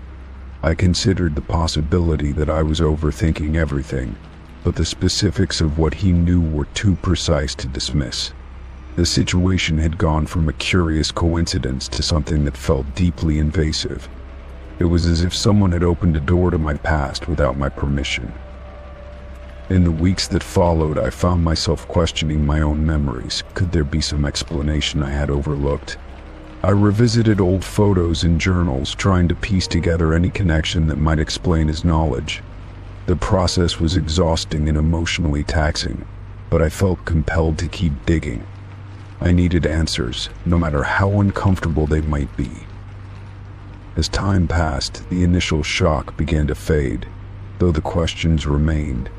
I considered the possibility that I was overthinking everything, but the specifics of what he knew were too precise to dismiss. The situation had gone from a curious coincidence to something that felt deeply invasive. It was as if someone had opened a door to my past without my permission. In the weeks that followed, I found myself questioning my own memories. Could there be some explanation I had overlooked? I revisited old photos and journals, trying to piece together any connection that might explain his knowledge. The process was exhausting and emotionally taxing, but I felt compelled to keep digging. I needed answers, no matter how uncomfortable they might be. As time passed, the initial shock began to fade, though the questions remained.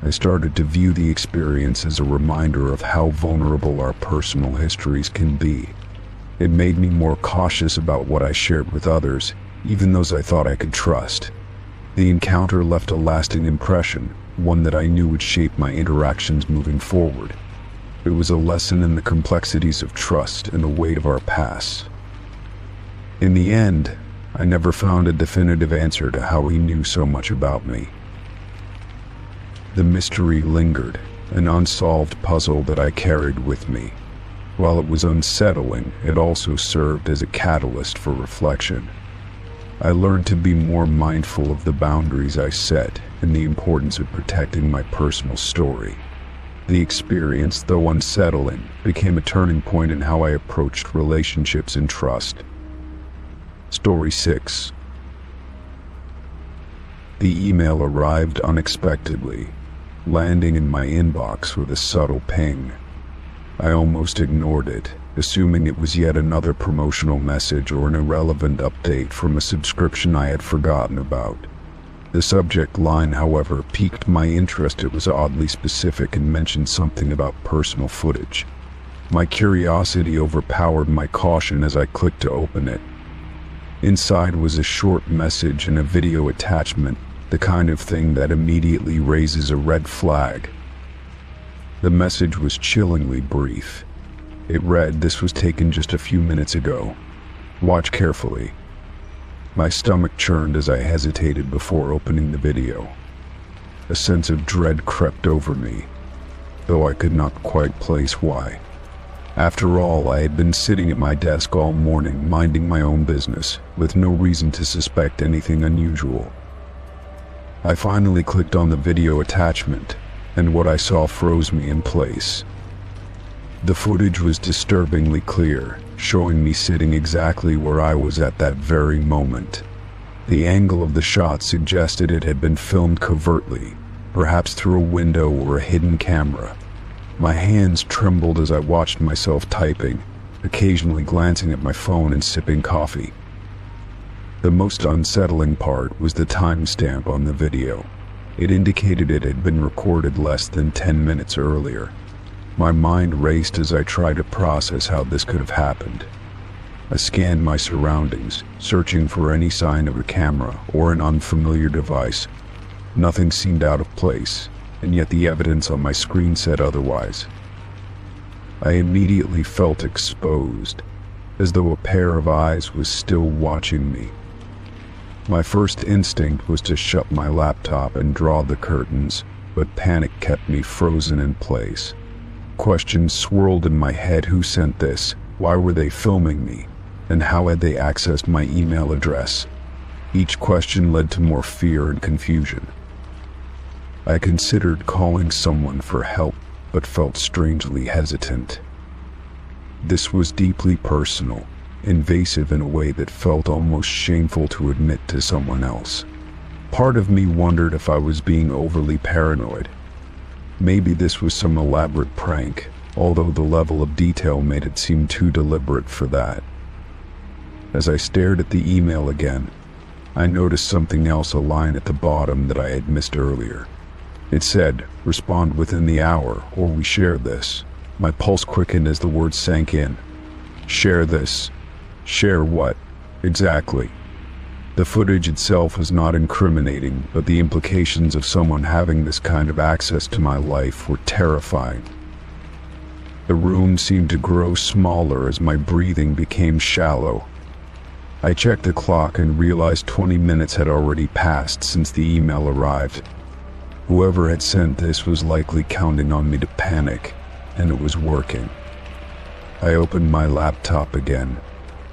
I started to view the experience as a reminder of how vulnerable our personal histories can be. It made me more cautious about what I shared with others, even those I thought I could trust. The encounter left a lasting impression, one that I knew would shape my interactions moving forward. It was a lesson in the complexities of trust and the weight of our past. In the end, I never found a definitive answer to how he knew so much about me. The mystery lingered, an unsolved puzzle that I carried with me. While it was unsettling, it also served as a catalyst for reflection. I learned to be more mindful of the boundaries I set and the importance of protecting my personal story. The experience, though unsettling, became a turning point in how I approached relationships and trust. Story 6. The email arrived unexpectedly, landing in my inbox with a subtle ping. I almost ignored it, assuming it was yet another promotional message or an irrelevant update from a subscription I had forgotten about. The subject line, however, piqued my interest. It was oddly specific and mentioned something about personal footage. My curiosity overpowered my caution as I clicked to open it. Inside was a short message and a video attachment, the kind of thing that immediately raises a red flag. The message was chillingly brief. It read, "This was taken just a few minutes ago. Watch carefully." My stomach churned as I hesitated before opening the video. A sense of dread crept over me, though I could not quite place why. After all, I had been sitting at my desk all morning, minding my own business, with no reason to suspect anything unusual. I finally clicked on the video attachment, and what I saw froze me in place. The footage was disturbingly clear, showing me sitting exactly where I was at that very moment. The angle of the shot suggested it had been filmed covertly, perhaps through a window or a hidden camera. My hands trembled as I watched myself typing, occasionally glancing at my phone and sipping coffee. The most unsettling part was the timestamp on the video. It indicated it had been recorded less than 10 minutes earlier. My mind raced as I tried to process how this could have happened. I scanned my surroundings, searching for any sign of a camera or an unfamiliar device. Nothing seemed out of place, and yet the evidence on my screen said otherwise. I immediately felt exposed, as though a pair of eyes was still watching me. My first instinct was to shut my laptop and draw the curtains, but panic kept me frozen in place. Questions swirled in my head: who sent this? Why were they filming me? And how had they accessed my email address? Each question led to more fear and confusion. I considered calling someone for help, but felt strangely hesitant. This was deeply personal, invasive in a way that felt almost shameful to admit to someone else. Part of me wondered if I was being overly paranoid. Maybe this was some elaborate prank, although the level of detail made it seem too deliberate for that. As I stared at the email again, I noticed something else, a line at the bottom that I had missed earlier. It said, "Respond within the hour, or we share this." My pulse quickened as the words sank in. Share this. Share what? Exactly. The footage itself was not incriminating, but the implications of someone having this kind of access to my life were terrifying. The room seemed to grow smaller as my breathing became shallow. I checked the clock and realized 20 minutes had already passed since the email arrived. Whoever had sent this was likely counting on me to panic, and it was working. I opened my laptop again,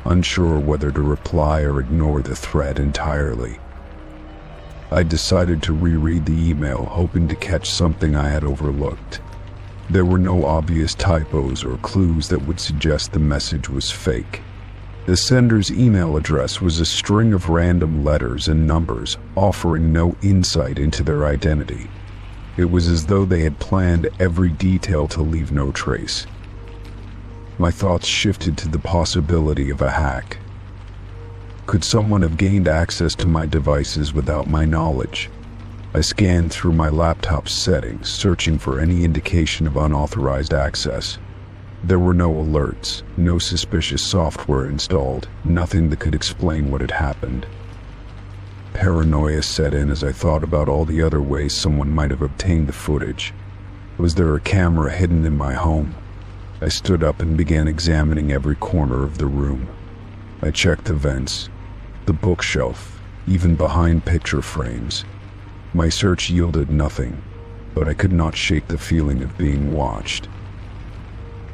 unsure whether to reply or ignore the thread entirely. I decided to reread the email, hoping to catch something I had overlooked. There were no obvious typos or clues that would suggest the message was fake. The sender's email address was a string of random letters and numbers, offering no insight into their identity. It was as though they had planned every detail to leave no trace. My thoughts shifted to the possibility of a hack. Could someone have gained access to my devices without my knowledge? I scanned through my laptop's settings, searching for any indication of unauthorized access. There were no alerts, no suspicious software installed, nothing that could explain what had happened. Paranoia set in as I thought about all the other ways someone might have obtained the footage. Was there a camera hidden in my home? I stood up and began examining every corner of the room. I checked the vents, the bookshelf, even behind picture frames. My search yielded nothing, but I could not shake the feeling of being watched.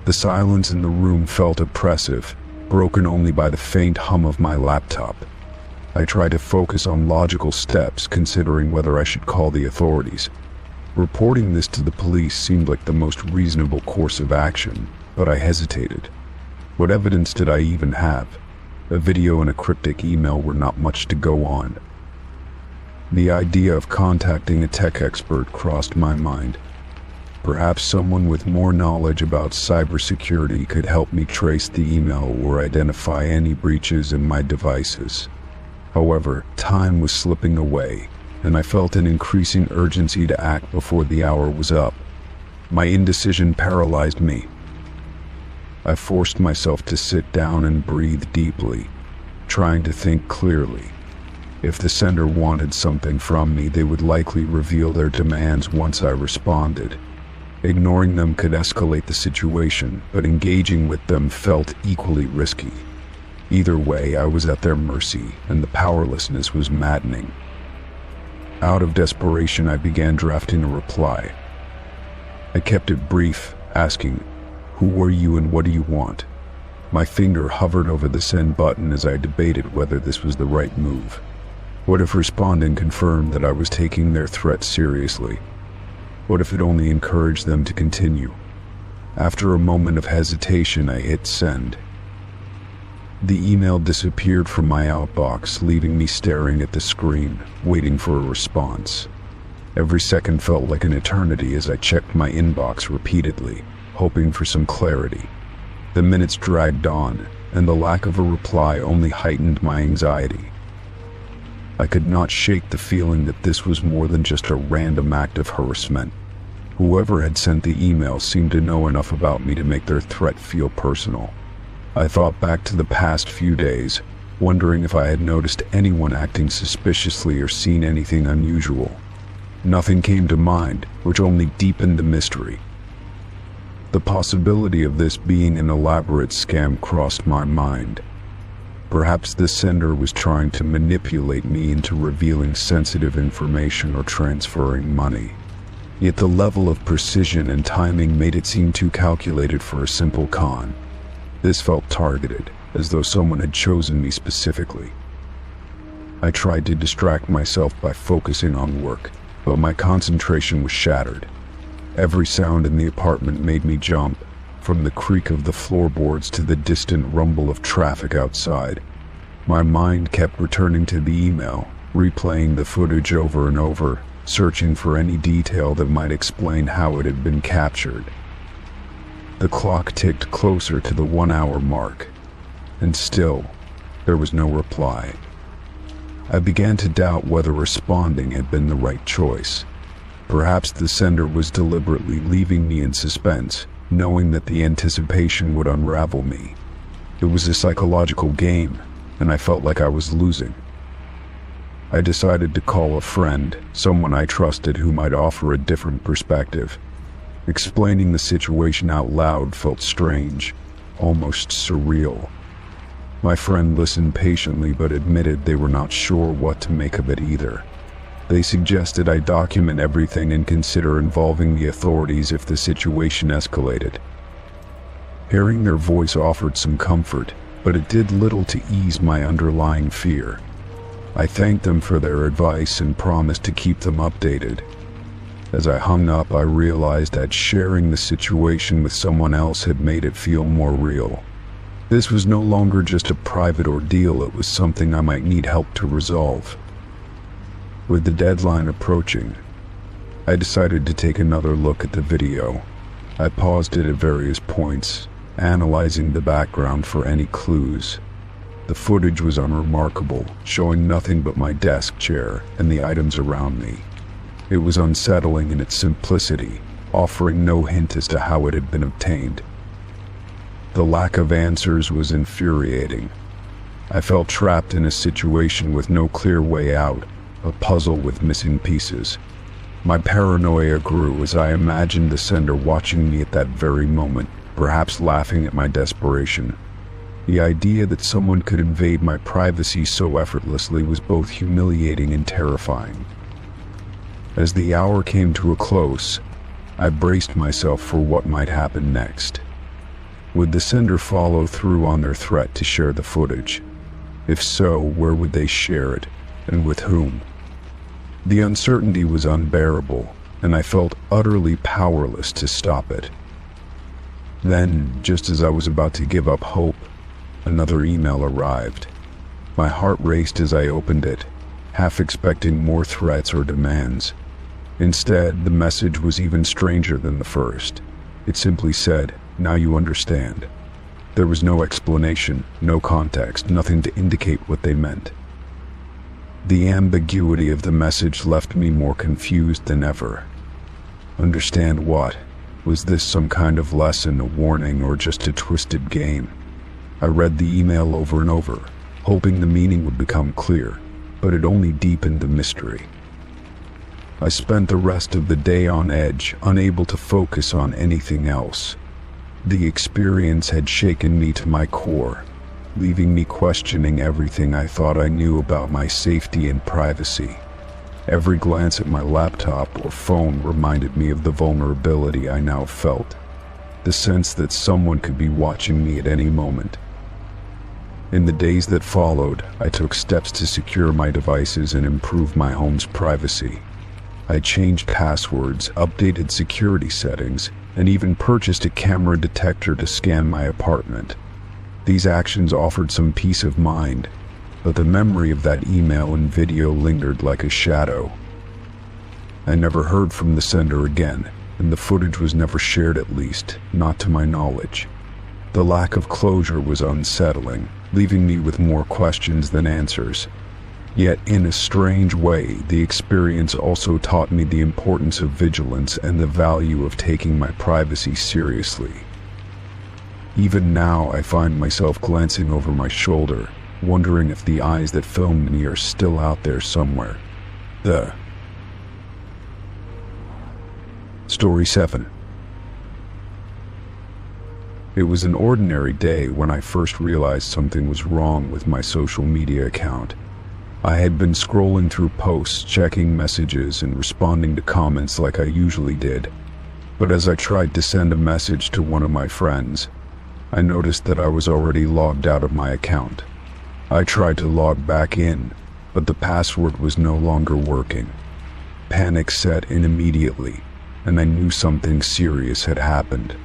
The silence in the room felt oppressive, broken only by the faint hum of my laptop. I tried to focus on logical steps, considering whether I should call the authorities. Reporting this to the police seemed like the most reasonable course of action, but I hesitated. What evidence did I even have? A video and a cryptic email were not much to go on. The idea of contacting a tech expert crossed my mind. Perhaps someone with more knowledge about cybersecurity could help me trace the email or identify any breaches in my devices. However, time was slipping away, and I felt an increasing urgency to act before the hour was up. My indecision paralyzed me. I forced myself to sit down and breathe deeply, trying to think clearly. If the sender wanted something from me, they would likely reveal their demands once I responded. Ignoring them could escalate the situation, but engaging with them felt equally risky. Either way, I was at their mercy, and the powerlessness was maddening. Out of desperation, I began drafting a reply. I kept it brief, asking, Who are you and what do you want? My finger hovered over the send button as I debated whether this was the right move. What if responding confirmed that I was taking their threat seriously? What if it only encouraged them to continue? After a moment of hesitation, I hit send. The email disappeared from my outbox, leaving me staring at the screen, waiting for a response. Every second felt like an eternity as I checked my inbox repeatedly, hoping for some clarity. The minutes dragged on, and the lack of a reply only heightened my anxiety. I could not shake the feeling that this was more than just a random act of harassment. Whoever had sent the email seemed to know enough about me to make their threat feel personal. I thought back to the past few days, wondering if I had noticed anyone acting suspiciously or seen anything unusual. Nothing came to mind, which only deepened the mystery. The possibility of this being an elaborate scam crossed my mind. Perhaps the sender was trying to manipulate me into revealing sensitive information or transferring money. Yet the level of precision and timing made it seem too calculated for a simple con. This felt targeted, as though someone had chosen me specifically. I tried to distract myself by focusing on work, but my concentration was shattered. Every sound in the apartment made me jump, from the creak of the floorboards to the distant rumble of traffic outside. My mind kept returning to the email, replaying the footage over and over, searching for any detail that might explain how it had been captured. The clock ticked closer to the 1-hour mark, and still, there was no reply. I began to doubt whether responding had been the right choice. Perhaps the sender was deliberately leaving me in suspense, knowing that the anticipation would unravel me. It was a psychological game, and I felt like I was losing. I decided to call a friend, someone I trusted who might offer a different perspective. Explaining the situation out loud felt strange, almost surreal. My friend listened patiently but admitted they were not sure what to make of it either. They suggested I document everything and consider involving the authorities if the situation escalated. Hearing their voice offered some comfort, but it did little to ease my underlying fear. I thanked them for their advice and promised to keep them updated. As I hung up, I realized that sharing the situation with someone else had made it feel more real. This was no longer just a private ordeal, it was something I might need help to resolve. With the deadline approaching, I decided to take another look at the video. I paused it at various points, analyzing the background for any clues. The footage was unremarkable, showing nothing but my desk chair and the items around me. It was unsettling in its simplicity, offering no hint as to how it had been obtained. The lack of answers was infuriating. I felt trapped in a situation with no clear way out, a puzzle with missing pieces. My paranoia grew as I imagined the sender watching me at that very moment, perhaps laughing at my desperation. The idea that someone could invade my privacy so effortlessly was both humiliating and terrifying. As the hour came to a close, I braced myself for what might happen next. Would the sender follow through on their threat to share the footage? If so, where would they share it, and with whom? The uncertainty was unbearable, and I felt utterly powerless to stop it. Then, just as I was about to give up hope, another email arrived. My heart raced as I opened it, half expecting more threats or demands. Instead, the message was even stranger than the first. It simply said, "Now you understand." There was no explanation, no context, nothing to indicate what they meant. The ambiguity of the message left me more confused than ever. Understand what? Was this some kind of lesson, a warning, or just a twisted game? I read the email over and over, hoping the meaning would become clear, but it only deepened the mystery. I spent the rest of the day on edge, unable to focus on anything else. The experience had shaken me to my core, leaving me questioning everything I thought I knew about my safety and privacy. Every glance at my laptop or phone reminded me of the vulnerability I now felt. the sense that someone could be watching me at any moment. In the days that followed, I took steps to secure my devices and improve my home's privacy. I changed passwords, updated security settings, and even purchased a camera detector to scan my apartment. These actions offered some peace of mind, but the memory of that email and video lingered like a shadow. I never heard from the sender again, and the footage was never shared, at least, not to my knowledge. The lack of closure was unsettling, leaving me with more questions than answers. Yet, in a strange way, the experience also taught me the importance of vigilance and the value of taking my privacy seriously. Even now, I find myself glancing over my shoulder, wondering if the eyes that filmed me are still out there somewhere. Story 7. It was an ordinary day when I first realized something was wrong with my social media account. I had been scrolling through posts, checking messages, and responding to comments like I usually did. But as I tried to send a message to one of my friends, I noticed that I was already logged out of my account. I tried to log back in, but the password was no longer working. Panic set in immediately, and I knew something serious had happened.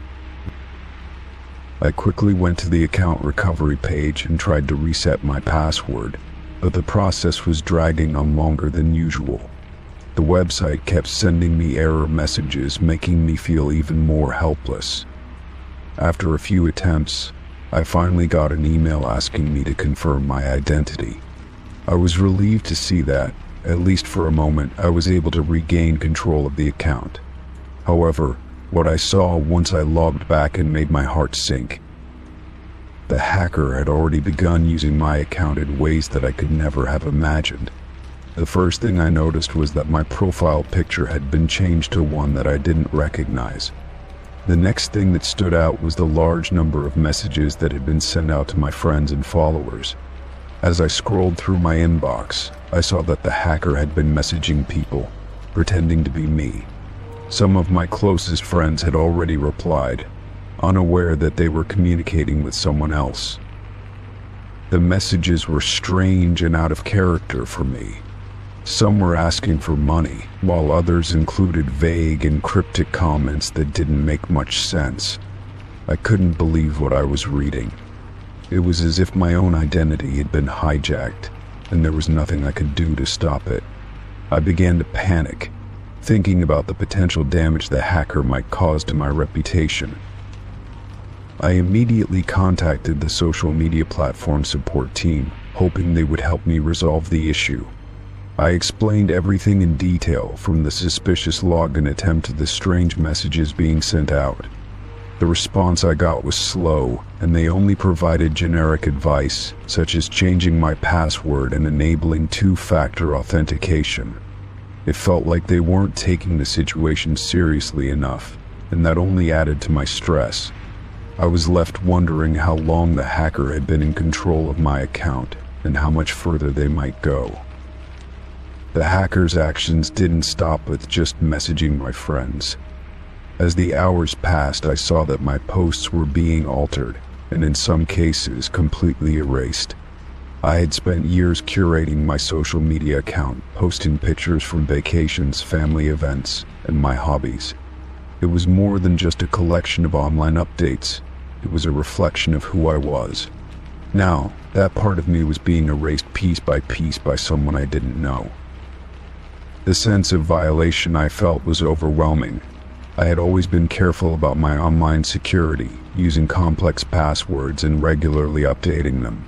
I quickly went to the account recovery page and tried to reset my password, but the process was dragging on longer than usual. The website kept sending me error messages, making me feel even more helpless. After a few attempts, I finally got an email asking me to confirm my identity. I was relieved to see that, at least for a moment, I was able to regain control of the account. However, what I saw once I logged back and made my heart sink. The hacker had already begun using my account in ways that I could never have imagined. The first thing I noticed was that my profile picture had been changed to one that I didn't recognize. The next thing that stood out was the large number of messages that had been sent out to my friends and followers. As I scrolled through my inbox, I saw that the hacker had been messaging people, pretending to be me. Some of my closest friends had already replied, unaware that they were communicating with someone else. The messages were strange and out of character for me. Some were asking for money, while others included vague and cryptic comments that didn't make much sense. I couldn't believe what I was reading. It was as if my own identity had been hijacked, and there was nothing I could do to stop it. I began to panic, thinking about the potential damage the hacker might cause to my reputation. I immediately contacted the social media platform support team, hoping they would help me resolve the issue. I explained everything in detail, from the suspicious login attempt to the strange messages being sent out. The response I got was slow, and they only provided generic advice, such as changing my password and enabling two-factor authentication. It felt like they weren't taking the situation seriously enough, and that only added to my stress. I was left wondering how long the hacker had been in control of my account, and how much further they might go. The hacker's actions didn't stop with just messaging my friends. As the hours passed, I saw that my posts were being altered, and in some cases completely erased. I had spent years curating my social media account, posting pictures from vacations, family events, and my hobbies. It was more than just a collection of online updates. It was a reflection of who I was. Now, that part of me was being erased piece by someone I didn't know. The sense of violation I felt was overwhelming. I had always been careful about my online security, using complex passwords and regularly updating them.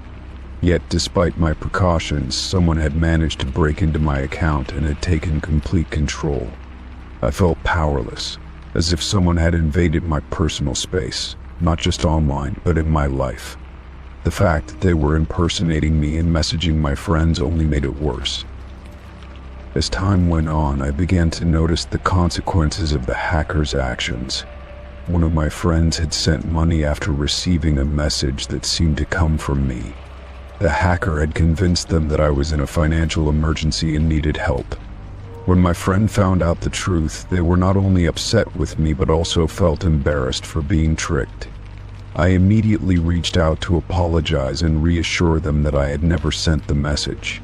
Yet, despite my precautions, someone had managed to break into my account and had taken complete control. I felt powerless, as if someone had invaded my personal space, not just online, but in my life. The fact that they were impersonating me and messaging my friends only made it worse. As time went on, I began to notice the consequences of the hacker's actions. One of my friends had sent money after receiving a message that seemed to come from me. The hacker had convinced them that I was in a financial emergency and needed help. When my friend found out the truth, they were not only upset with me but also felt embarrassed for being tricked. I immediately reached out to apologize and reassure them that I had never sent the message.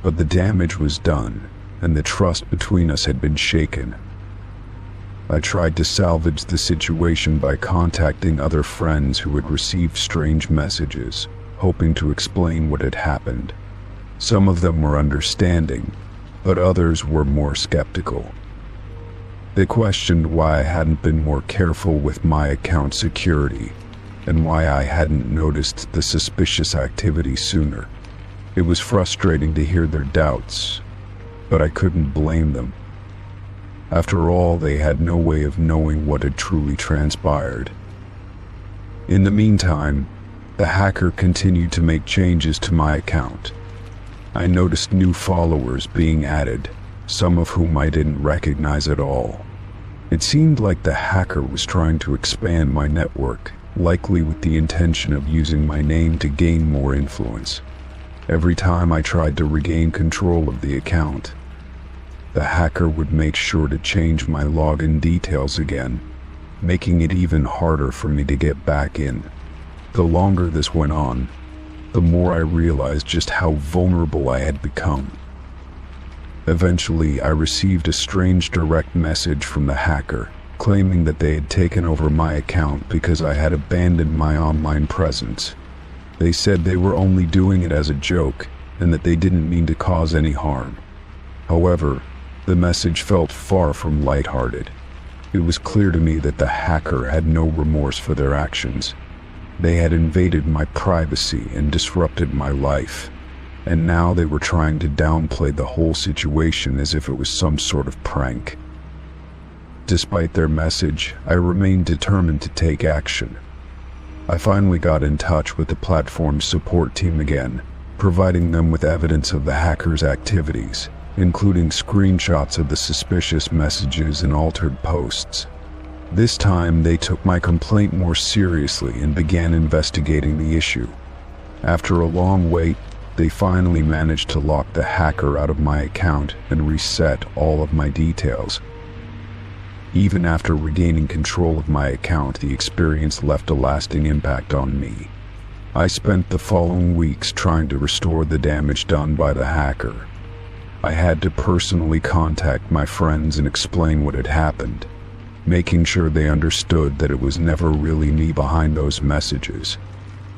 But the damage was done, and the trust between us had been shaken. I tried to salvage the situation by contacting other friends who had received strange messages, hoping to explain what had happened. Some of them were understanding, but others were more skeptical. They questioned why I hadn't been more careful with my account security, and why I hadn't noticed the suspicious activity sooner. It was frustrating to hear their doubts, but I couldn't blame them. After all, they had no way of knowing what had truly transpired. In the meantime, the hacker continued to make changes to my account. I noticed new followers being added, some of whom I didn't recognize at all. It seemed like the hacker was trying to expand my network, likely with the intention of using my name to gain more influence. Every time I tried to regain control of the account, the hacker would make sure to change my login details again, making it even harder for me to get back in. The longer this went on, the more I realized just how vulnerable I had become. Eventually, I received a strange direct message from the hacker, claiming that they had taken over my account because I had abandoned my online presence. They said they were only doing it as a joke, and that they didn't mean to cause any harm. However, the message felt far from lighthearted. It was clear to me that the hacker had no remorse for their actions. They had invaded my privacy and disrupted my life, and now they were trying to downplay the whole situation as if it was some sort of prank. Despite their message, I remained determined to take action. I finally got in touch with the platform's support team again, providing them with evidence of the hacker's activities, including screenshots of the suspicious messages and altered posts. This time, they took my complaint more seriously and began investigating the issue. After a long wait, they finally managed to lock the hacker out of my account and reset all of my details. Even after regaining control of my account, the experience left a lasting impact on me. I spent the following weeks trying to restore the damage done by the hacker. I had to personally contact my friends and explain what had happened, making sure they understood that it was never really me behind those messages.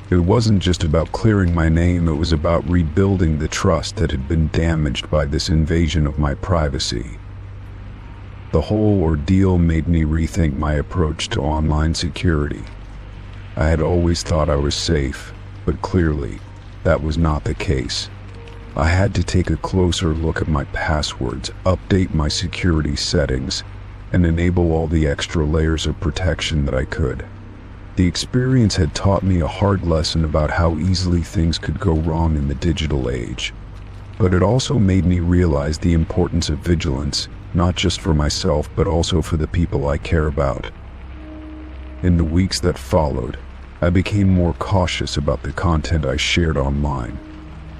It wasn't just about clearing my name, it was about rebuilding the trust that had been damaged by this invasion of my privacy. The whole ordeal made me rethink my approach to online security. I had always thought I was safe, but clearly, that was not the case. I had to take a closer look at my passwords, update my security settings, and enable all the extra layers of protection that I could. The experience had taught me a hard lesson about how easily things could go wrong in the digital age. But it also made me realize the importance of vigilance, not just for myself but also for the people I care about. In the weeks that followed, I became more cautious about the content I shared online.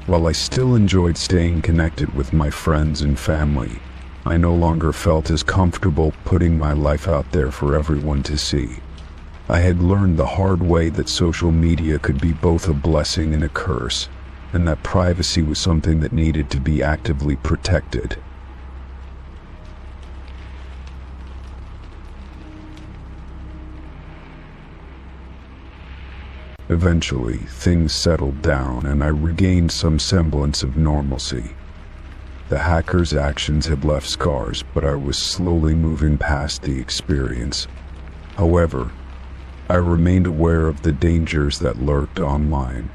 While I still enjoyed staying connected with my friends and family, I no longer felt as comfortable putting my life out there for everyone to see. I had learned the hard way that social media could be both a blessing and a curse, and that privacy was something that needed to be actively protected. Eventually, things settled down and I regained some semblance of normalcy. The hacker's actions had left scars, but I was slowly moving past the experience. However, I remained aware of the dangers that lurked online.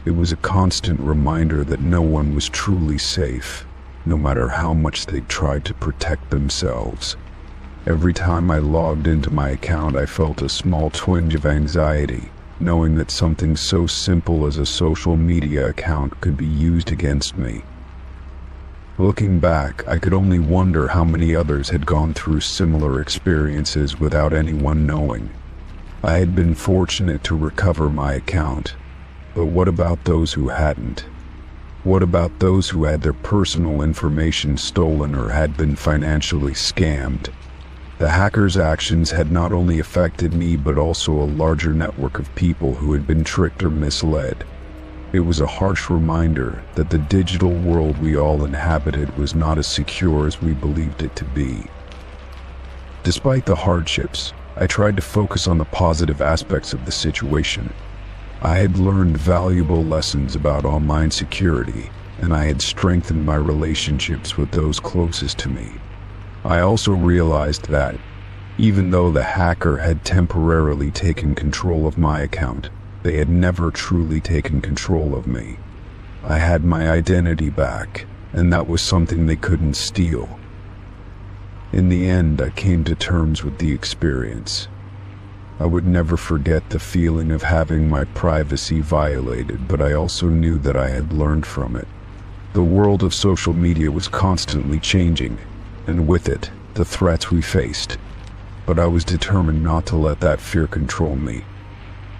It was a constant reminder that no one was truly safe, no matter how much they tried to protect themselves. Every time I logged into my account, I felt a small twinge of anxiety, knowing that something so simple as a social media account could be used against me. Looking back, I could only wonder how many others had gone through similar experiences without anyone knowing. I had been fortunate to recover my account, but what about those who hadn't? What about those who had their personal information stolen or had been financially scammed? The hackers' actions had not only affected me but also a larger network of people who had been tricked or misled. It was a harsh reminder that the digital world we all inhabited was not as secure as we believed it to be. Despite the hardships, I tried to focus on the positive aspects of the situation. I had learned valuable lessons about online security, and I had strengthened my relationships with those closest to me. I also realized that, even though the hacker had temporarily taken control of my account, they had never truly taken control of me. I had my identity back, and that was something they couldn't steal. In the end, I came to terms with the experience. I would never forget the feeling of having my privacy violated, but I also knew that I had learned from it. The world of social media was constantly changing, and with it, the threats we faced. But I was determined not to let that fear control me.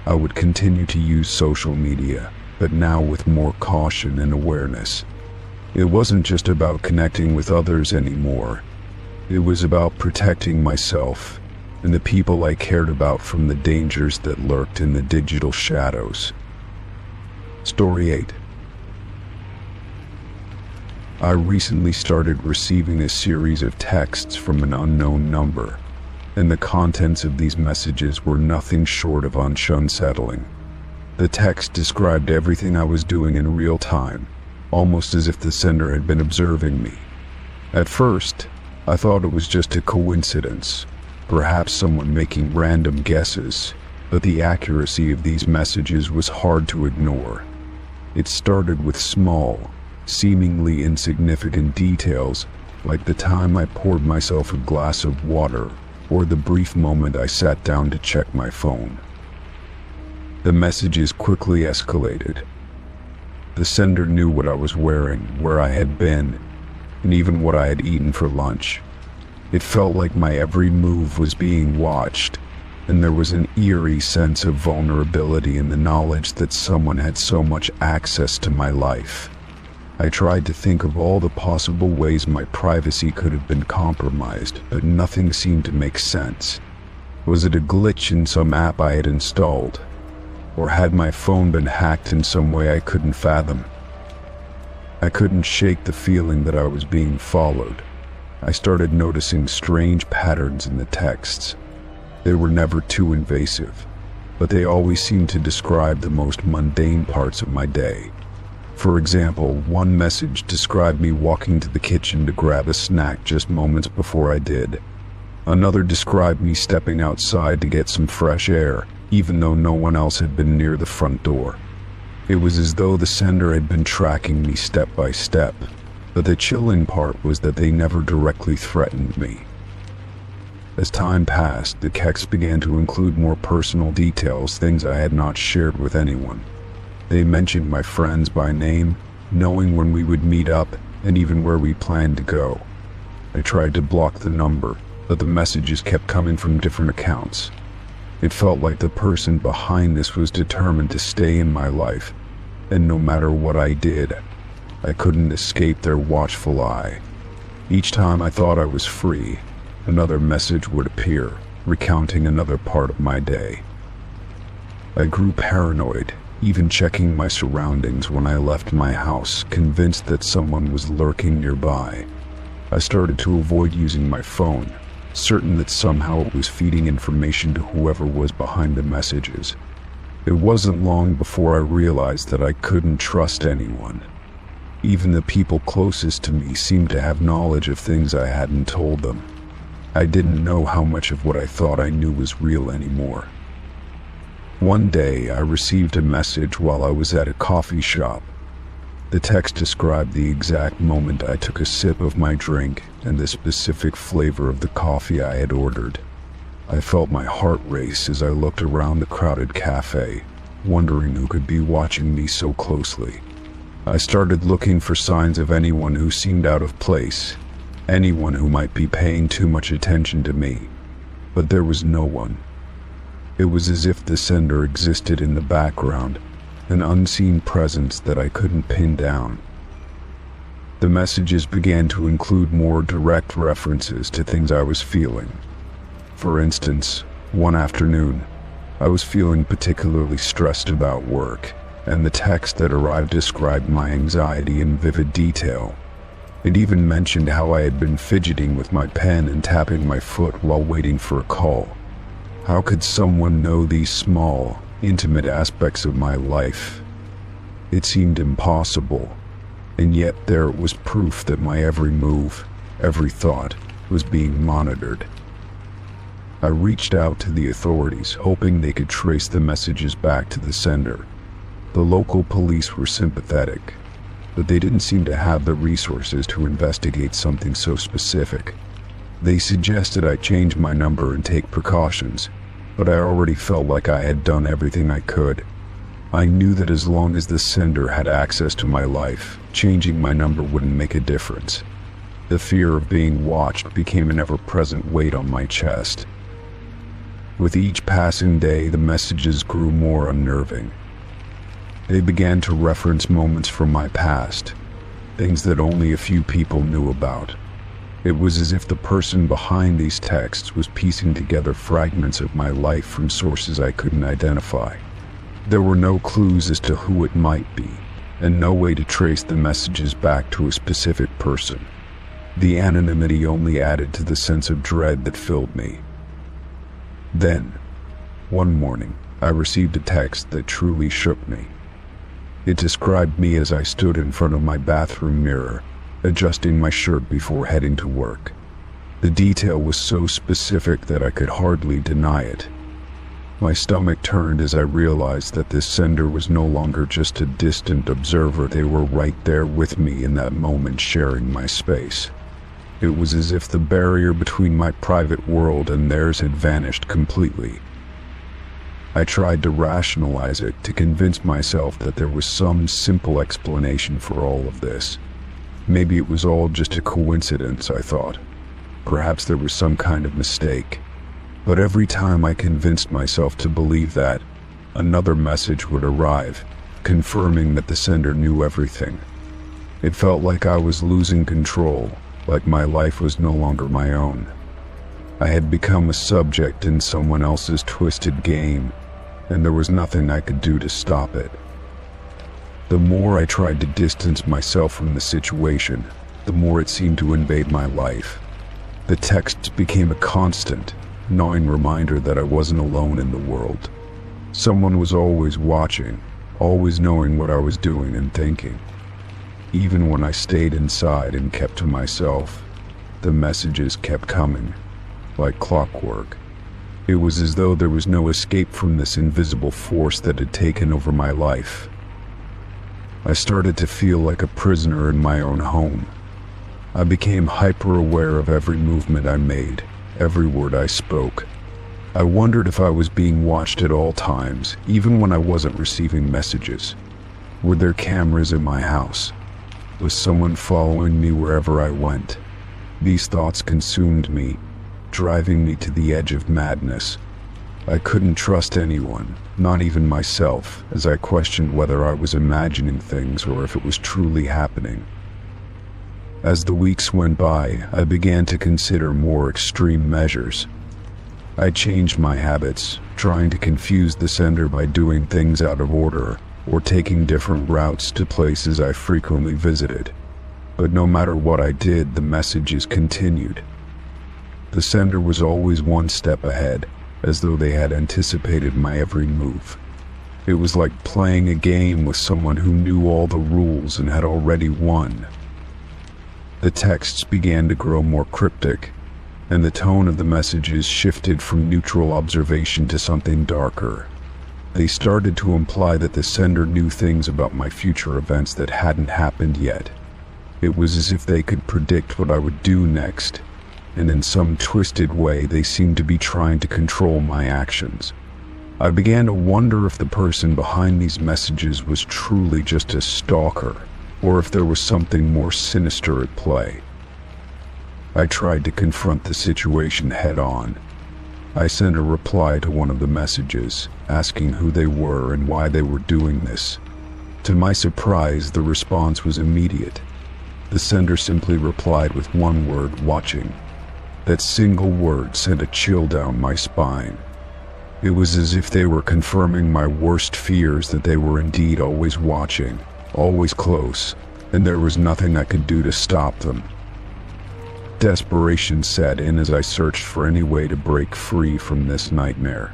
I would continue to use social media, but now with more caution and awareness. It wasn't just about connecting with others anymore. It was about protecting myself and the people I cared about from the dangers that lurked in the digital shadows. Story 8. I recently started receiving a series of texts from an unknown number, and the contents of these messages were nothing short of unsettling. The text described everything I was doing in real time, almost as if the sender had been observing me. At first, I thought it was just a coincidence, perhaps someone making random guesses, but the accuracy of these messages was hard to ignore. It started with small, seemingly insignificant details, like the time I poured myself a glass of water, or the brief moment I sat down to check my phone. The messages quickly escalated. The sender knew what I was wearing, where I had been, and even what I had eaten for lunch. It felt like my every move was being watched, and there was an eerie sense of vulnerability in the knowledge that someone had so much access to my life. I tried to think of all the possible ways my privacy could have been compromised, but nothing seemed to make sense. Was it a glitch in some app I had installed? Or had my phone been hacked in some way I couldn't fathom? I couldn't shake the feeling that I was being followed. I started noticing strange patterns in the texts. They were never too invasive, but they always seemed to describe the most mundane parts of my day. For example, one message described me walking to the kitchen to grab a snack just moments before I did. Another described me stepping outside to get some fresh air, even though no one else had been near the front door. It was as though the sender had been tracking me step by step, but the chilling part was that they never directly threatened me. As time passed, the texts began to include more personal details, things I had not shared with anyone. They mentioned my friends by name, knowing when we would meet up, and even where we planned to go. I tried to block the number, but the messages kept coming from different accounts. It felt like the person behind this was determined to stay in my life, and no matter what I did, I couldn't escape their watchful eye. Each time I thought I was free, another message would appear, recounting another part of my day. I grew paranoid, even checking my surroundings when I left my house, convinced that someone was lurking nearby. I started to avoid using my phone, certain that somehow it was feeding information to whoever was behind the messages. It wasn't long before I realized that I couldn't trust anyone. Even the people closest to me seemed to have knowledge of things I hadn't told them. I didn't know how much of what I thought I knew was real anymore. One day, I received a message while I was at a coffee shop. The text described the exact moment I took a sip of my drink and the specific flavor of the coffee I had ordered. I felt my heart race as I looked around the crowded cafe, wondering who could be watching me so closely. I started looking for signs of anyone who seemed out of place, anyone who might be paying too much attention to me, but there was no one. It was as if the sender existed in the background, an unseen presence that I couldn't pin down. The messages began to include more direct references to things I was feeling. For instance, one afternoon, I was feeling particularly stressed about work, and the text that arrived described my anxiety in vivid detail. It even mentioned how I had been fidgeting with my pen and tapping my foot while waiting for a call. How could someone know these small, intimate aspects of my life? It seemed impossible, and yet there was proof that my every move, every thought, was being monitored. I reached out to the authorities, hoping they could trace the messages back to the sender. The local police were sympathetic, but they didn't seem to have the resources to investigate something so specific. They suggested I change my number and take precautions, but I already felt like I had done everything I could. I knew that as long as the sender had access to my life, changing my number wouldn't make a difference. The fear of being watched became an ever-present weight on my chest. With each passing day, the messages grew more unnerving. They began to reference moments from my past, things that only a few people knew about. It was as if the person behind these texts was piecing together fragments of my life from sources I couldn't identify. There were no clues as to who it might be, and no way to trace the messages back to a specific person. The anonymity only added to the sense of dread that filled me. Then, one morning, I received a text that truly shook me. It described me as I stood in front of my bathroom mirror, adjusting my shirt before heading to work. The detail was so specific that I could hardly deny it. My stomach turned as I realized that this sender was no longer just a distant observer. They were right there with me in that moment, sharing my space. It was as if the barrier between my private world and theirs had vanished completely. I tried to rationalize it, to convince myself that there was some simple explanation for all of this. Maybe it was all just a coincidence, I thought. Perhaps there was some kind of mistake. But every time I convinced myself to believe that, another message would arrive, confirming that the sender knew everything. It felt like I was losing control, like my life was no longer my own. I had become a subject in someone else's twisted game, and there was nothing I could do to stop it. The more I tried to distance myself from the situation, the more it seemed to invade my life. The texts became a constant, gnawing reminder that I wasn't alone in the world. Someone was always watching, always knowing what I was doing and thinking. Even when I stayed inside and kept to myself, the messages kept coming, like clockwork. It was as though there was no escape from this invisible force that had taken over my life. I started to feel like a prisoner in my own home. I became hyper-aware of every movement I made, every word I spoke. I wondered if I was being watched at all times, even when I wasn't receiving messages. Were there cameras in my house? Was someone following me wherever I went? These thoughts consumed me, driving me to the edge of madness. I couldn't trust anyone, not even myself, as I questioned whether I was imagining things or if it was truly happening. As the weeks went by, I began to consider more extreme measures. I changed my habits, trying to confuse the sender by doing things out of order, or taking different routes to places I frequently visited. But no matter what I did, the messages continued. The sender was always one step ahead, as though they had anticipated my every move. It was like playing a game with someone who knew all the rules and had already won. The texts began to grow more cryptic, and the tone of the messages shifted from neutral observation to something darker. They started to imply that the sender knew things about my future events that hadn't happened yet. It was as if they could predict what I would do next, and in some twisted way they seemed to be trying to control my actions. I began to wonder if the person behind these messages was truly just a stalker, or if there was something more sinister at play. I tried to confront the situation head-on. I sent a reply to one of the messages, asking who they were and why they were doing this. To my surprise, the response was immediate. The sender simply replied with one word: watching. That single word sent a chill down my spine. It was as if they were confirming my worst fears, that they were indeed always watching, always close, and there was nothing I could do to stop them. Desperation set in as I searched for any way to break free from this nightmare.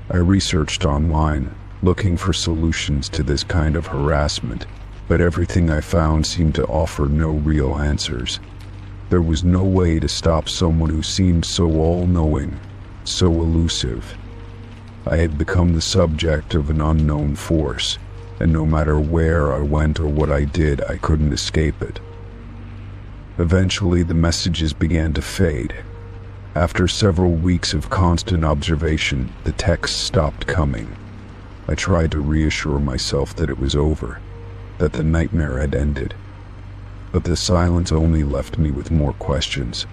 I researched online, looking for solutions to this kind of harassment, but everything I found seemed to offer no real answers. There was no way to stop someone who seemed so all-knowing, so elusive. I had become the subject of an unknown force, and no matter where I went or what I did, I couldn't escape it. Eventually, the messages began to fade. After several weeks of constant observation, the texts stopped coming. I tried to reassure myself that it was over, that the nightmare had ended. But the silence only left me with more questions.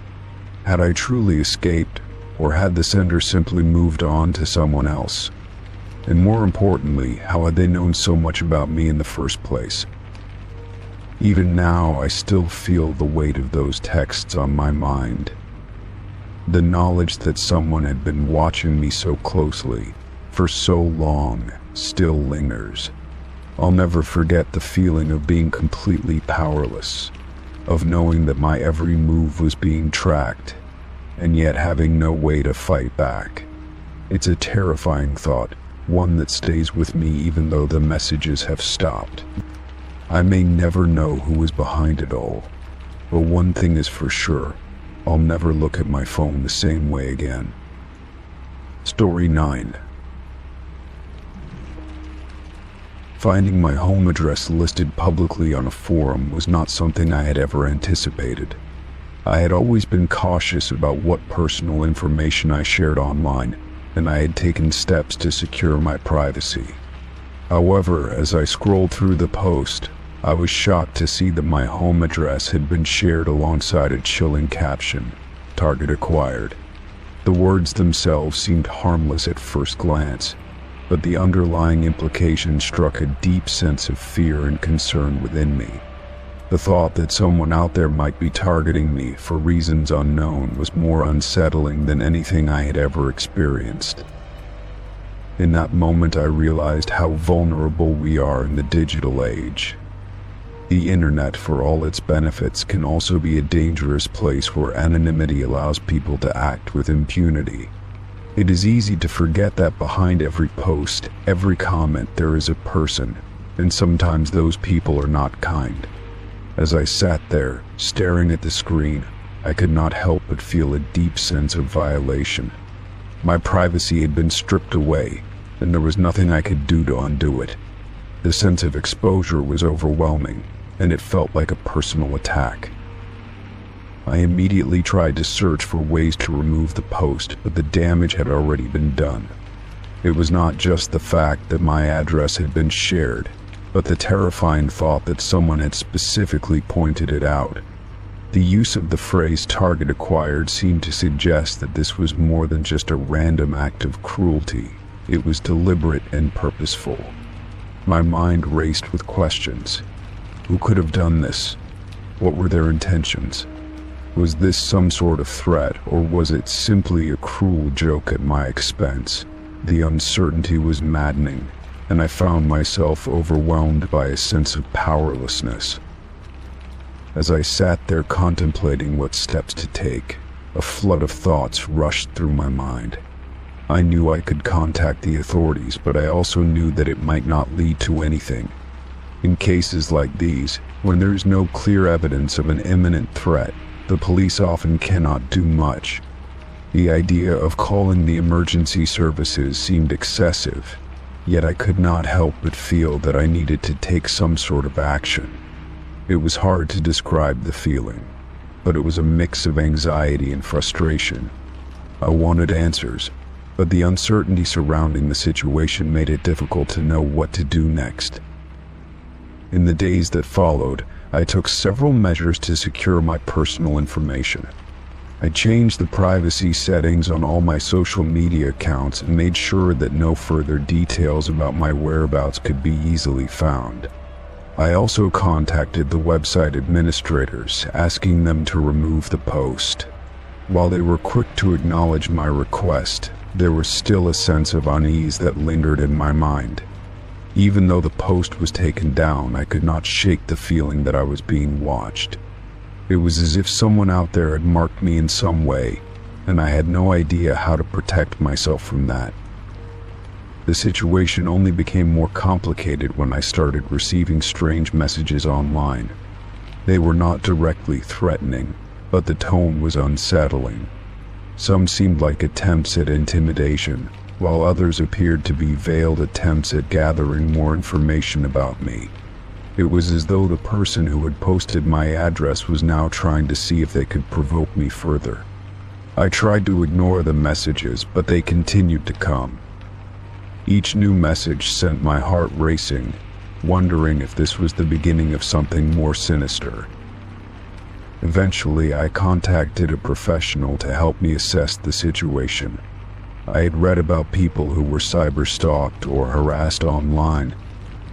Had I truly escaped, or had the sender simply moved on to someone else? And more importantly, how had they known so much about me in the first place? Even now, I still feel the weight of those texts on my mind. The knowledge that someone had been watching me so closely, for so long, still lingers. I'll never forget the feeling of being completely powerless, of knowing that my every move was being tracked, and yet having no way to fight back. It's a terrifying thought, one that stays with me even though the messages have stopped. I may never know who was behind it all, but one thing is for sure: I'll never look at my phone the same way again. Story 9. Finding my home address listed publicly on a forum was not something I had ever anticipated. I had always been cautious about what personal information I shared online, and I had taken steps to secure my privacy. However, as I scrolled through the post, I was shocked to see that my home address had been shared alongside a chilling caption: "Target acquired." The words themselves seemed harmless at first glance, but the underlying implication struck a deep sense of fear and concern within me. The thought that someone out there might be targeting me for reasons unknown was more unsettling than anything I had ever experienced. In that moment, I realized how vulnerable we are in the digital age. The internet, for all its benefits, can also be a dangerous place where anonymity allows people to act with impunity. It is easy to forget that behind every post, every comment, there is a person, and sometimes those people are not kind. As I sat there, staring at the screen, I could not help but feel a deep sense of violation. My privacy had been stripped away, and there was nothing I could do to undo it. The sense of exposure was overwhelming, and it felt like a personal attack. I immediately tried to search for ways to remove the post, but the damage had already been done. It was not just the fact that my address had been shared, but the terrifying thought that someone had specifically pointed it out. The use of the phrase "target acquired" seemed to suggest that this was more than just a random act of cruelty. It was deliberate and purposeful. My mind raced with questions. Who could have done this? What were their intentions? Was this some sort of threat, or was it simply a cruel joke at my expense? The uncertainty was maddening, and I found myself overwhelmed by a sense of powerlessness. As I sat there contemplating what steps to take, a flood of thoughts rushed through my mind. I knew I could contact the authorities, but I also knew that it might not lead to anything. In cases like these, when there is no clear evidence of an imminent threat, the police often cannot do much. The idea of calling the emergency services seemed excessive, yet I could not help but feel that I needed to take some sort of action. It was hard to describe the feeling, but it was a mix of anxiety and frustration. I wanted answers, but the uncertainty surrounding the situation made it difficult to know what to do next. In the days that followed, I took several measures to secure my personal information. I changed the privacy settings on all my social media accounts and made sure that no further details about my whereabouts could be easily found. I also contacted the website administrators, asking them to remove the post. While they were quick to acknowledge my request, there was still a sense of unease that lingered in my mind. Even though the post was taken down, I could not shake the feeling that I was being watched. It was as if someone out there had marked me in some way, and I had no idea how to protect myself from that. The situation only became more complicated when I started receiving strange messages online. They were not directly threatening, but the tone was unsettling. Some seemed like attempts at intimidation, while others appeared to be veiled attempts at gathering more information about me. It was as though the person who had posted my address was now trying to see if they could provoke me further. I tried to ignore the messages, but they continued to come. Each new message sent my heart racing, wondering if this was the beginning of something more sinister. Eventually, I contacted a professional to help me assess the situation. I had read about people who were cyber-stalked or harassed online,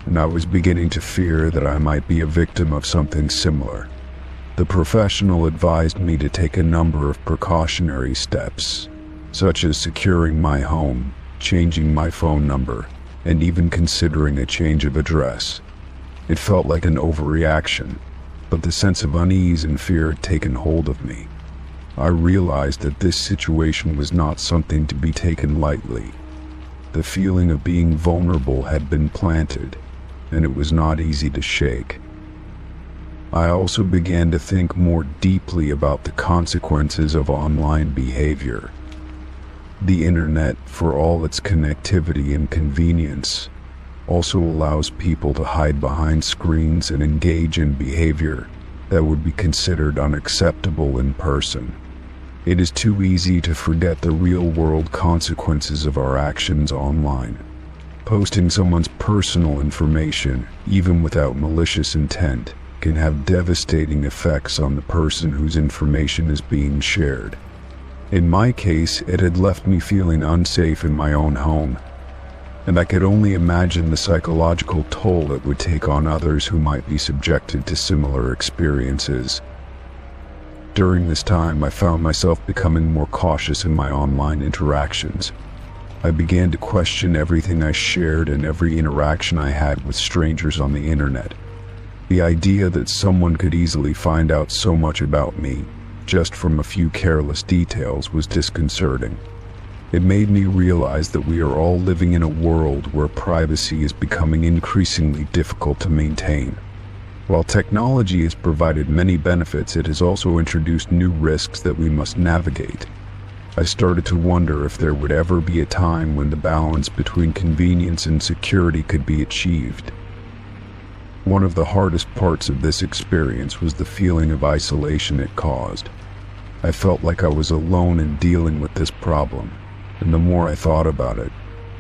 and I was beginning to fear that I might be a victim of something similar. The professional advised me to take a number of precautionary steps, such as securing my home, changing my phone number, and even considering a change of address. It felt like an overreaction, but the sense of unease and fear had taken hold of me. I realized that this situation was not something to be taken lightly. The feeling of being vulnerable had been planted, and it was not easy to shake. I also began to think more deeply about the consequences of online behavior. The internet, for all its connectivity and convenience, also allows people to hide behind screens and engage in behavior that would be considered unacceptable in person. It is too easy to forget the real-world consequences of our actions online. Posting someone's personal information, even without malicious intent, can have devastating effects on the person whose information is being shared. In my case, it had left me feeling unsafe in my own home, and I could only imagine the psychological toll it would take on others who might be subjected to similar experiences. During this time, I found myself becoming more cautious in my online interactions. I began to question everything I shared and every interaction I had with strangers on the internet. The idea that someone could easily find out so much about me just from a few careless details was disconcerting. It made me realize that we are all living in a world where privacy is becoming increasingly difficult to maintain. While technology has provided many benefits, it has also introduced new risks that we must navigate. I started to wonder if there would ever be a time when the balance between convenience and security could be achieved. One of the hardest parts of this experience was the feeling of isolation it caused. I felt like I was alone in dealing with this problem, and the more I thought about it,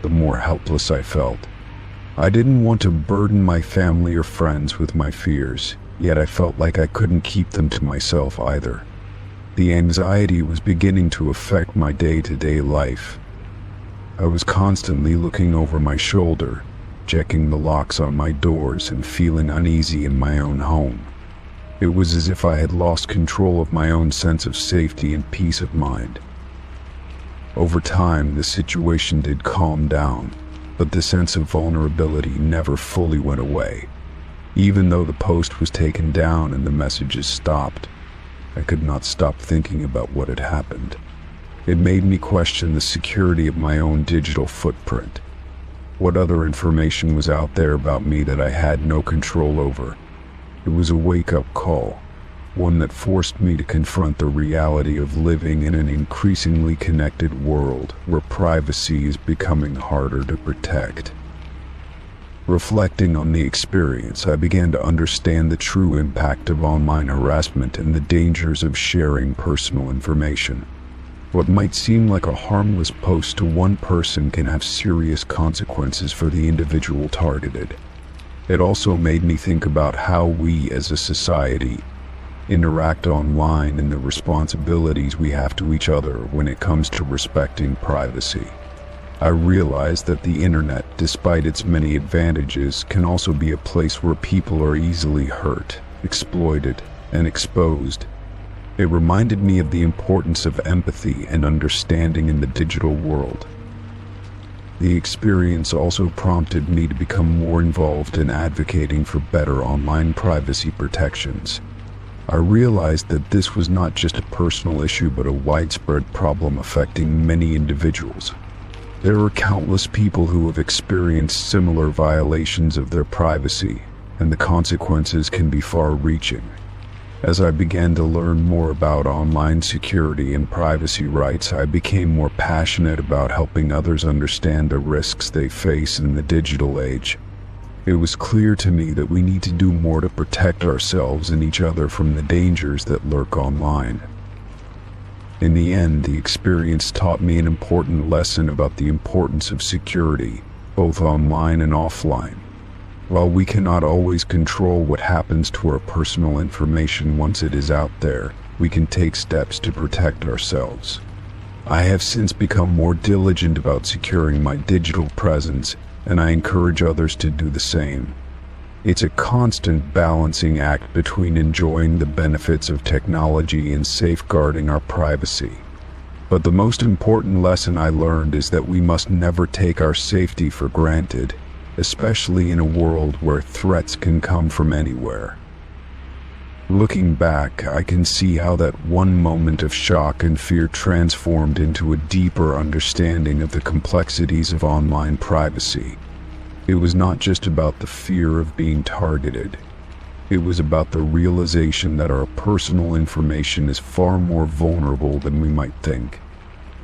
the more helpless I felt. I didn't want to burden my family or friends with my fears, yet I felt like I couldn't keep them to myself either. The anxiety was beginning to affect my day-to-day life. I was constantly looking over my shoulder, checking the locks on my doors, and feeling uneasy in my own home. It was as if I had lost control of my own sense of safety and peace of mind. Over time, the situation did calm down, but the sense of vulnerability never fully went away. Even though the post was taken down and the messages stopped, I could not stop thinking about what had happened. It made me question the security of my own digital footprint. What other information was out there about me that I had no control over? It was a wake-up call, one that forced me to confront the reality of living in an increasingly connected world where privacy is becoming harder to protect. Reflecting on the experience, I began to understand the true impact of online harassment and the dangers of sharing personal information. What might seem like a harmless post to one person can have serious consequences for the individual targeted. It also made me think about how we as a society interact online and the responsibilities we have to each other when it comes to respecting privacy. I realized that the internet, despite its many advantages, can also be a place where people are easily hurt, exploited, and exposed. It reminded me of the importance of empathy and understanding in the digital world. The experience also prompted me to become more involved in advocating for better online privacy protections. I realized that this was not just a personal issue but a widespread problem affecting many individuals. There are countless people who have experienced similar violations of their privacy, and the consequences can be far-reaching. As I began to learn more about online security and privacy rights, I became more passionate about helping others understand the risks they face in the digital age. It was clear to me that we need to do more to protect ourselves and each other from the dangers that lurk online. In the end, the experience taught me an important lesson about the importance of security, both online and offline. While we cannot always control what happens to our personal information once it is out there, we can take steps to protect ourselves. I have since become more diligent about securing my digital presence, and I encourage others to do the same. It's a constant balancing act between enjoying the benefits of technology and safeguarding our privacy. But the most important lesson I learned is that we must never take our safety for granted, especially in a world where threats can come from anywhere. Looking back, I can see how that one moment of shock and fear transformed into a deeper understanding of the complexities of online privacy. It was not just about the fear of being targeted. It was about the realization that our personal information is far more vulnerable than we might think.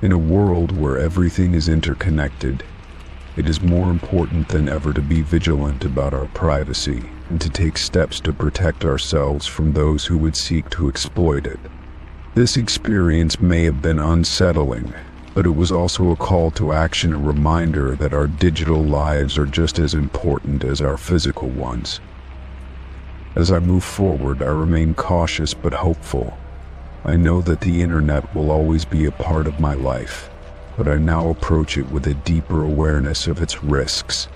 In a world where everything is interconnected, it is more important than ever to be vigilant about our privacy and to take steps to protect ourselves from those who would seek to exploit it. This experience may have been unsettling, but it was also a call to action, a reminder that our digital lives are just as important as our physical ones. As I move forward, I remain cautious but hopeful. I know that the internet will always be a part of my life, but I now approach it with a deeper awareness of its risks.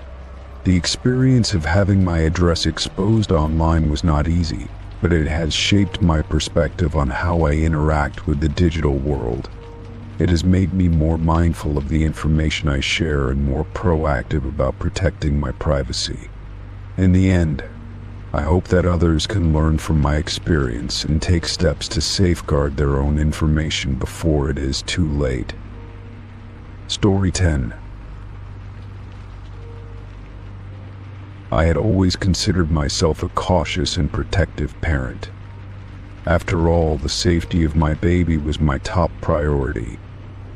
The experience of having my address exposed online was not easy, but it has shaped my perspective on how I interact with the digital world. It has made me more mindful of the information I share and more proactive about protecting my privacy. In the end, I hope that others can learn from my experience and take steps to safeguard their own information before it is too late. Story 10. I had always considered myself a cautious and protective parent. After all, the safety of my baby was my top priority.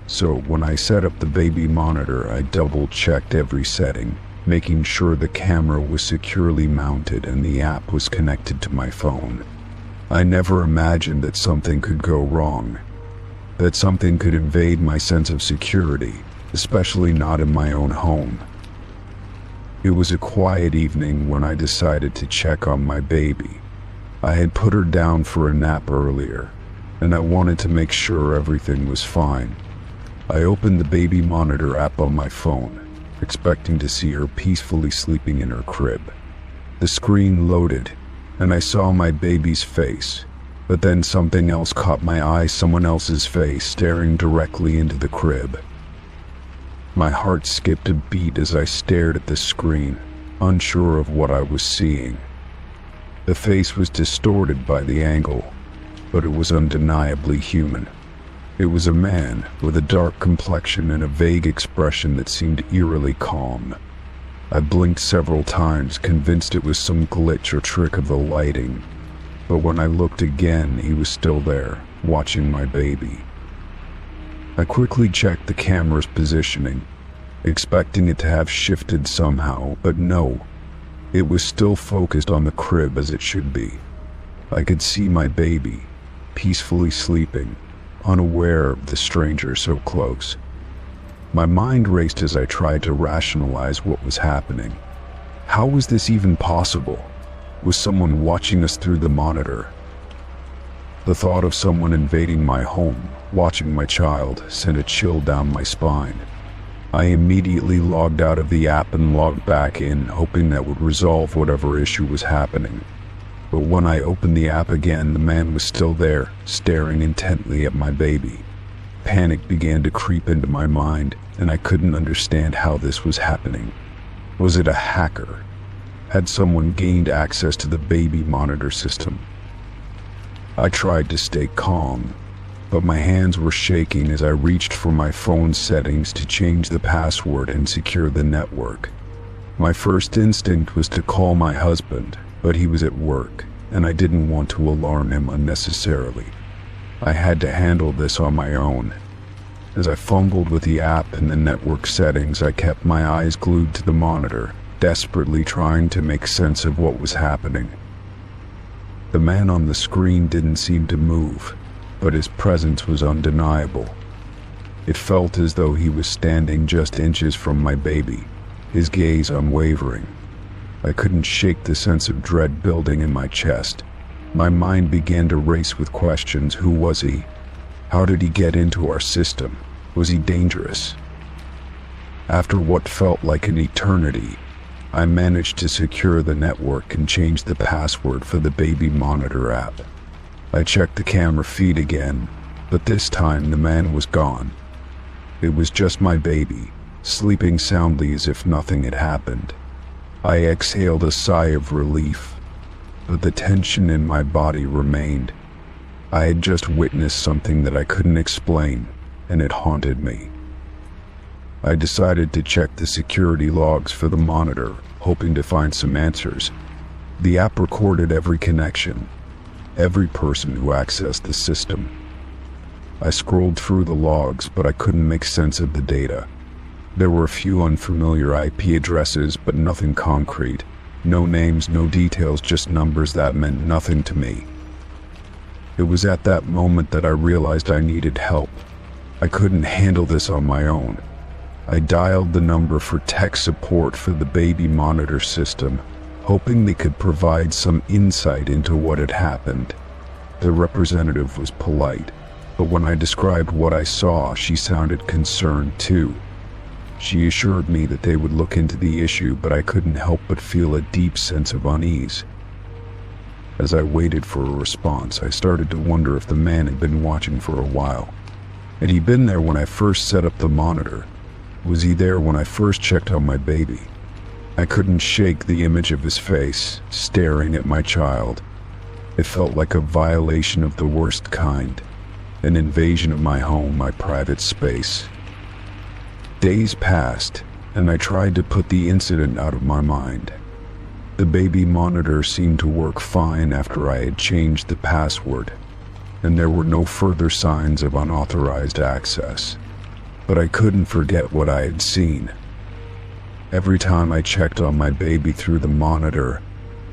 So when I set up the baby monitor, I double-checked every setting, making sure the camera was securely mounted and the app was connected to my phone. I never imagined that something could go wrong, that something could invade my sense of security, especially not in my own home. It was a quiet evening when I decided to check on my baby. I had put her down for a nap earlier, and I wanted to make sure everything was fine. I opened the baby monitor app on my phone, expecting to see her peacefully sleeping in her crib. The screen loaded, and I saw my baby's face, but then something else caught my eye, someone else's face staring directly into the crib. My heart skipped a beat as I stared at the screen, unsure of what I was seeing. The face was distorted by the angle, but it was undeniably human. It was a man with a dark complexion and a vague expression that seemed eerily calm. I blinked several times, convinced it was some glitch or trick of the lighting. But when I looked again, he was still there, watching my baby. I quickly checked the camera's positioning, expecting it to have shifted somehow, but no. It was still focused on the crib as it should be. I could see my baby, peacefully sleeping, unaware of the stranger so close. My mind raced as I tried to rationalize what was happening. How was this even possible? Was someone watching us through the monitor? The thought of someone invading my home, watching my child, sent a chill down my spine. I immediately logged out of the app and logged back in, hoping that would resolve whatever issue was happening. But when I opened the app again, the man was still there, staring intently at my baby. Panic began to creep into my mind, and I couldn't understand how this was happening. Was it a hacker? Had someone gained access to the baby monitor system? I tried to stay calm, but my hands were shaking as I reached for my phone's settings to change the password and secure the network. My first instinct was to call my husband, but he was at work, and I didn't want to alarm him unnecessarily. I had to handle this on my own. As I fumbled with the app and the network settings, I kept my eyes glued to the monitor, desperately trying to make sense of what was happening. The man on the screen didn't seem to move, but his presence was undeniable. It felt as though he was standing just inches from my baby, his gaze unwavering. I couldn't shake the sense of dread building in my chest. My mind began to race with questions. Who was he? How did he get into our system? Was he dangerous? After what felt like an eternity, I managed to secure the network and change the password for the baby monitor app. I checked the camera feed again, but this time the man was gone. It was just my baby, sleeping soundly as if nothing had happened. I exhaled a sigh of relief, but the tension in my body remained. I had just witnessed something that I couldn't explain, and it haunted me. I decided to check the security logs for the monitor, hoping to find some answers. The app recorded every connection, every person who accessed the system. I scrolled through the logs, but I couldn't make sense of the data. There were a few unfamiliar IP addresses, but nothing concrete. No names, no details, just numbers that meant nothing to me. It was at that moment that I realized I needed help. I couldn't handle this on my own. I dialed the number for tech support for the baby monitor system, hoping they could provide some insight into what had happened. The representative was polite, but when I described what I saw, she sounded concerned too. She assured me that they would look into the issue, but I couldn't help but feel a deep sense of unease. As I waited for a response, I started to wonder if the man had been watching for a while. Had he been there when I first set up the monitor? Was he there when I first checked on my baby? I couldn't shake the image of his face, staring at my child. It felt like a violation of the worst kind, an invasion of my home, my private space. Days passed, and I tried to put the incident out of my mind. The baby monitor seemed to work fine after I had changed the password, and there were no further signs of unauthorized access. But I couldn't forget what I had seen. Every time I checked on my baby through the monitor,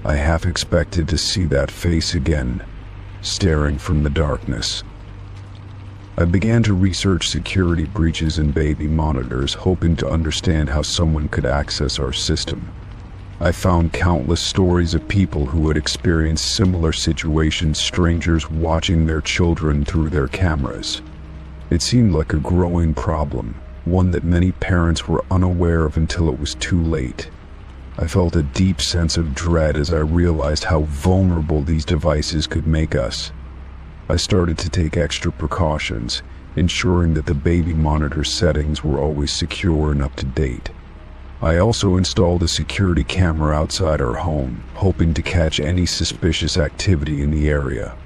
I half expected to see that face again, staring from the darkness. I began to research security breaches in baby monitors, hoping to understand how someone could access our system. I found countless stories of people who had experienced similar situations, strangers watching their children through their cameras. It seemed like a growing problem, one that many parents were unaware of until it was too late. I felt a deep sense of dread as I realized how vulnerable these devices could make us. I started to take extra precautions, ensuring that the baby monitor settings were always secure and up to date. I also installed a security camera outside our home, hoping to catch any suspicious activity in the area.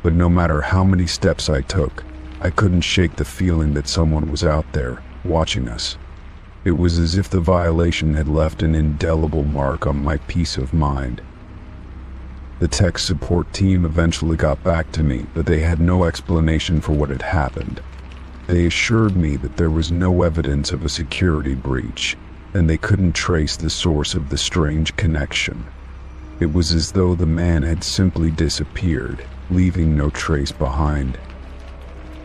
But no matter how many steps I took, I couldn't shake the feeling that someone was out there, watching us. It was as if the violation had left an indelible mark on my peace of mind. The tech support team eventually got back to me, but they had no explanation for what had happened. They assured me that there was no evidence of a security breach, and they couldn't trace the source of the strange connection. It was as though the man had simply disappeared, leaving no trace behind.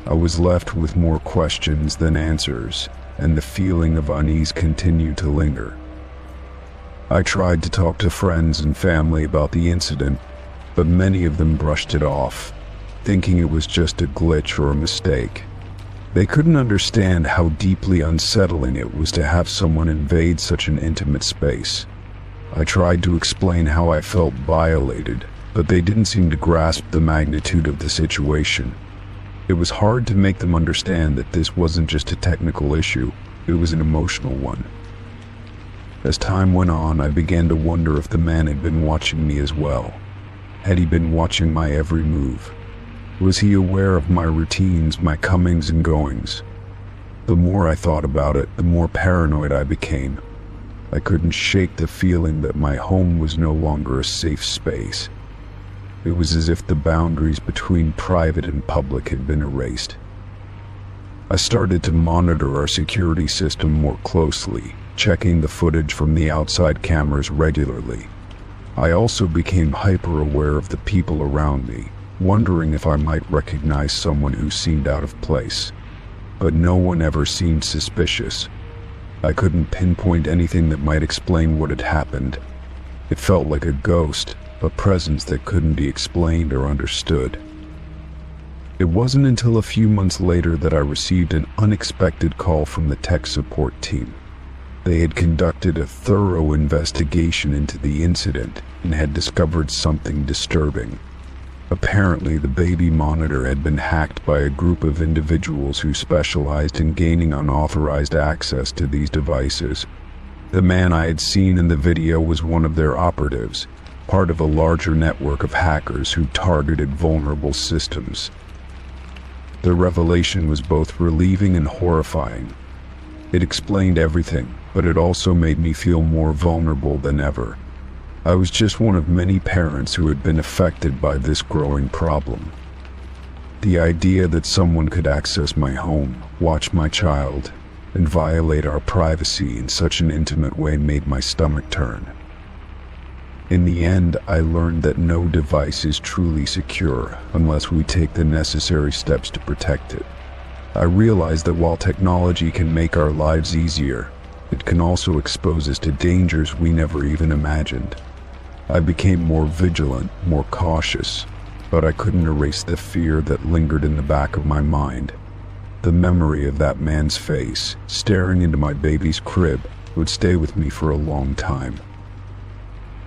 I was left with more questions than answers, and the feeling of unease continued to linger. I tried to talk to friends and family about the incident, but many of them brushed it off, thinking it was just a glitch or a mistake. They couldn't understand how deeply unsettling it was to have someone invade such an intimate space. I tried to explain how I felt violated, but they didn't seem to grasp the magnitude of the situation. It was hard to make them understand that this wasn't just a technical issue, it was an emotional one. As time went on, I began to wonder if the man had been watching me as well. Had he been watching my every move? Was he aware of my routines, my comings and goings? The more I thought about it, the more paranoid I became. I couldn't shake the feeling that my home was no longer a safe space. It was as if the boundaries between private and public had been erased. I started to monitor our security system more closely, checking the footage from the outside cameras regularly. I also became hyper-aware of the people around me, wondering if I might recognize someone who seemed out of place. But no one ever seemed suspicious. I couldn't pinpoint anything that might explain what had happened. It felt like a ghost, a presence that couldn't be explained or understood. It wasn't until a few months later that I received an unexpected call from the tech support team. They had conducted a thorough investigation into the incident and had discovered something disturbing. Apparently, the baby monitor had been hacked by a group of individuals who specialized in gaining unauthorized access to these devices. The man I had seen in the video was one of their operatives, part of a larger network of hackers who targeted vulnerable systems. The revelation was both relieving and horrifying. It explained everything, but it also made me feel more vulnerable than ever. I was just one of many parents who had been affected by this growing problem. The idea that someone could access my home, watch my child, and violate our privacy in such an intimate way made my stomach turn. In the end, I learned that no device is truly secure unless we take the necessary steps to protect it. I realized that while technology can make our lives easier, it can also expose us to dangers we never even imagined. I became more vigilant, more cautious, but I couldn't erase the fear that lingered in the back of my mind. The memory of that man's face, staring into my baby's crib, would stay with me for a long time.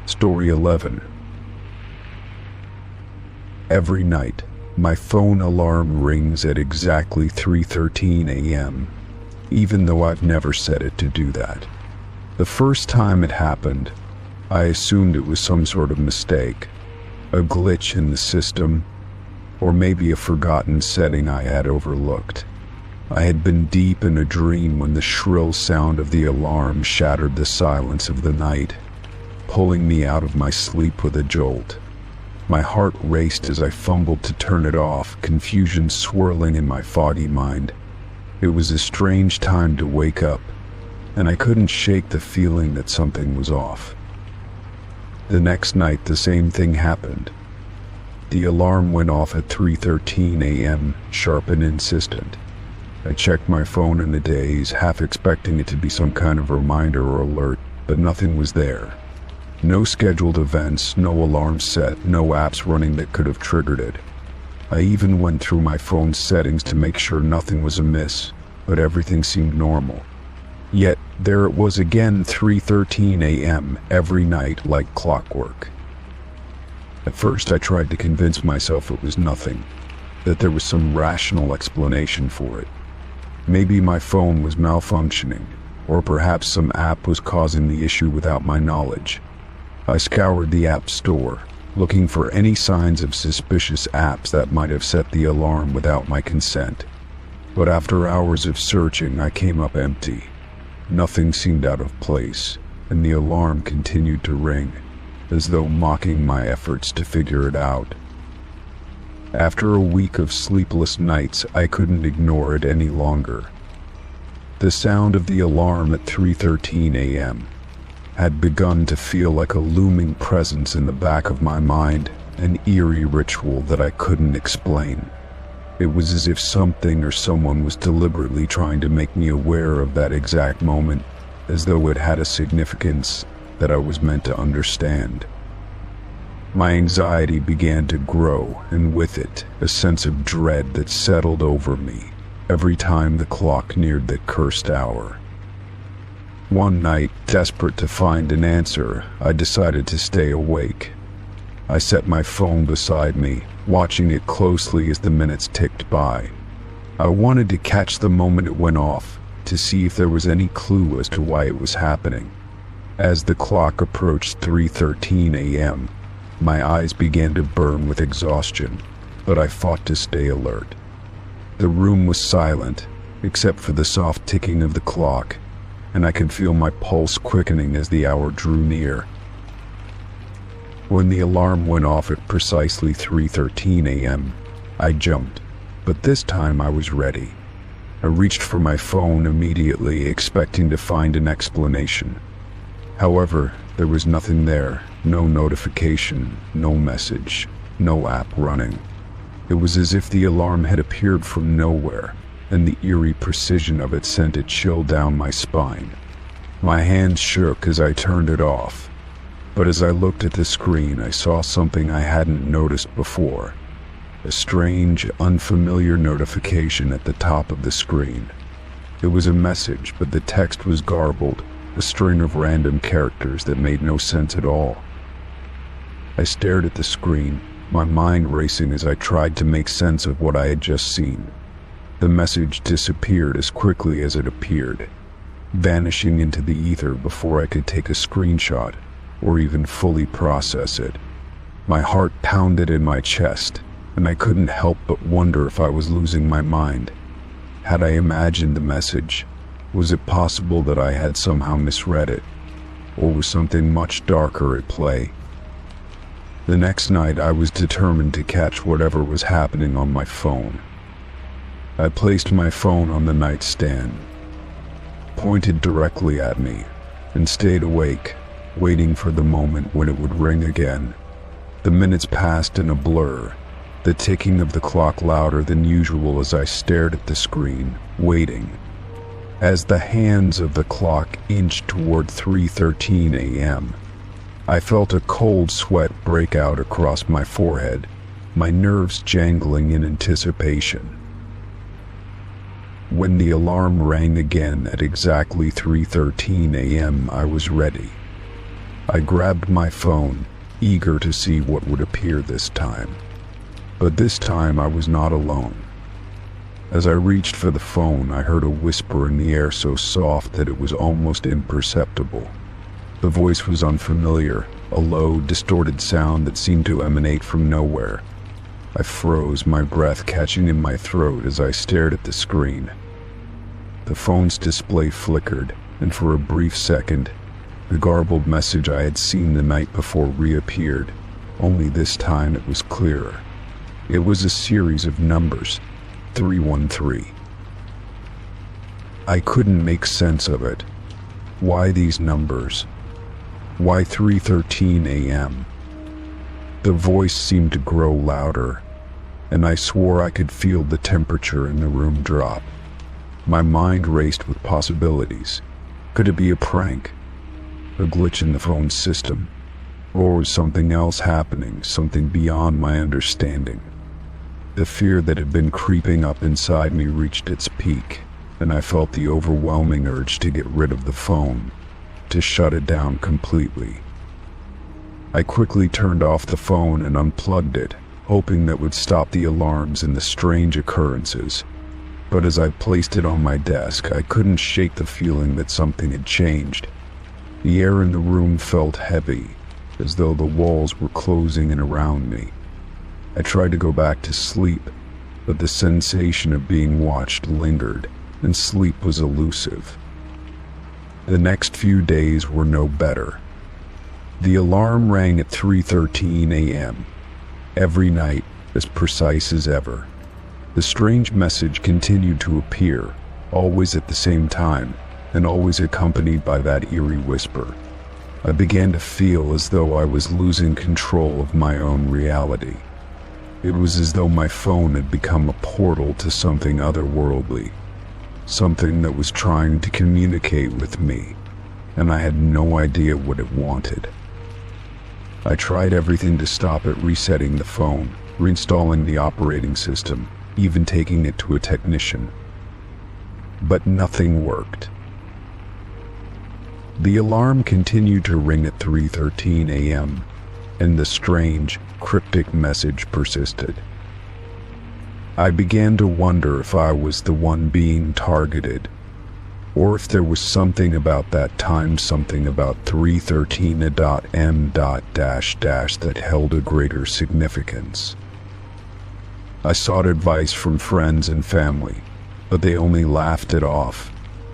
Story 11. Every night, my phone alarm rings at exactly 3:13 a.m., even though I've never set it to do that. The first time it happened, I assumed it was some sort of mistake, a glitch in the system, or maybe a forgotten setting I had overlooked. I had been deep in a dream when the shrill sound of the alarm shattered the silence of the night, pulling me out of my sleep with a jolt. My heart raced as I fumbled to turn it off, confusion swirling in my foggy mind. It was a strange time to wake up, and I couldn't shake the feeling that something was off. The next night, the same thing happened. The alarm went off at 3:13 a.m., sharp and insistent. I checked my phone in a daze, half expecting it to be some kind of reminder or alert, but nothing was there. No scheduled events, no alarm set, no apps running that could have triggered it. I even went through my phone's settings to make sure nothing was amiss, but everything seemed normal. Yet, there it was again, 3:13 a.m., every night like clockwork. At first I tried to convince myself it was nothing, that there was some rational explanation for it. Maybe my phone was malfunctioning, or perhaps some app was causing the issue without my knowledge. I scoured the app store, looking for any signs of suspicious apps that might have set the alarm without my consent. But after hours of searching, I came up empty. Nothing seemed out of place, and the alarm continued to ring, as though mocking my efforts to figure it out. After a week of sleepless nights, I couldn't ignore it any longer. The sound of the alarm at 3:13 a.m. had begun to feel like a looming presence in the back of my mind, an eerie ritual that I couldn't explain. It was as if something or someone was deliberately trying to make me aware of that exact moment, as though it had a significance that I was meant to understand. My anxiety began to grow, and with it, a sense of dread that settled over me. every time the clock neared the cursed hour. One night, desperate to find an answer, I decided to stay awake. I set my phone beside me, watching it closely as the minutes ticked by. I wanted to catch the moment it went off, to see if there was any clue as to why it was happening. As the clock approached 3:13 a.m., my eyes began to burn with exhaustion, but I fought to stay alert. The room was silent, except for the soft ticking of the clock, and I could feel my pulse quickening as the hour drew near. When the alarm went off at precisely 3:13 a.m., I jumped, but this time I was ready. I reached for my phone immediately, expecting to find an explanation. However, there was nothing there, no notification, no message, no app running. It was as if the alarm had appeared from nowhere, and the eerie precision of it sent a chill down my spine. My hands shook as I turned it off, but as I looked at the screen, I saw something I hadn't noticed before. A strange, unfamiliar notification at the top of the screen. It was a message, but the text was garbled, a string of random characters that made no sense at all. I stared at the screen, my mind racing as I tried to make sense of what I had just seen. The message disappeared as quickly as it appeared, vanishing into the ether before I could take a screenshot or even fully process it. My heart pounded in my chest, and I couldn't help but wonder if I was losing my mind. Had I imagined the message? Was it possible that I had somehow misread it? Or was something much darker at play? The next night, I was determined to catch whatever was happening on my phone. I placed my phone on the nightstand, pointed directly at me, and stayed awake, waiting for the moment when it would ring again. The minutes passed in a blur, the ticking of the clock louder than usual as I stared at the screen, waiting. As the hands of the clock inched toward 3:13 a.m., I felt a cold sweat break out across my forehead, my nerves jangling in anticipation. When the alarm rang again at exactly 3:13 a.m., I was ready. I grabbed my phone, eager to see what would appear this time. But this time I was not alone. As I reached for the phone, I heard a whisper in the air so soft that it was almost imperceptible. The voice was unfamiliar, a low, distorted sound that seemed to emanate from nowhere. I froze, my breath catching in my throat as I stared at the screen. The phone's display flickered, and for a brief second, the garbled message I had seen the night before reappeared, only this time it was clearer. It was a series of numbers, 313. I couldn't make sense of it. Why these numbers? Why 3:13 a.m.? The voice seemed to grow louder, and I swore I could feel the temperature in the room drop. My mind raced with possibilities. Could it be a prank? A glitch in the phone system? Or was something else happening, something beyond my understanding? The fear that had been creeping up inside me reached its peak, and I felt the overwhelming urge to get rid of the phone, to shut it down completely. I quickly turned off the phone and unplugged it, hoping that would stop the alarms and the strange occurrences. But as I placed it on my desk, I couldn't shake the feeling that something had changed. The air in the room felt heavy, as though the walls were closing in around me. I tried to go back to sleep, but the sensation of being watched lingered, and sleep was elusive. The next few days were no better. The alarm rang at 3:13 a.m., every night, as precise as ever. The strange message continued to appear, always at the same time, and always accompanied by that eerie whisper. I began to feel as though I was losing control of my own reality. It was as though my phone had become a portal to something otherworldly, something that was trying to communicate with me, and I had no idea what it wanted. I tried everything to stop it, resetting the phone, reinstalling the operating system, even taking it to a technician, but nothing worked. The alarm continued to ring at 3:13 a.m., and the strange, cryptic message persisted. I began to wonder if I was the one being targeted, or if there was something about that time, something about 313 that held a greater significance. I sought advice from friends and family, but they only laughed it off,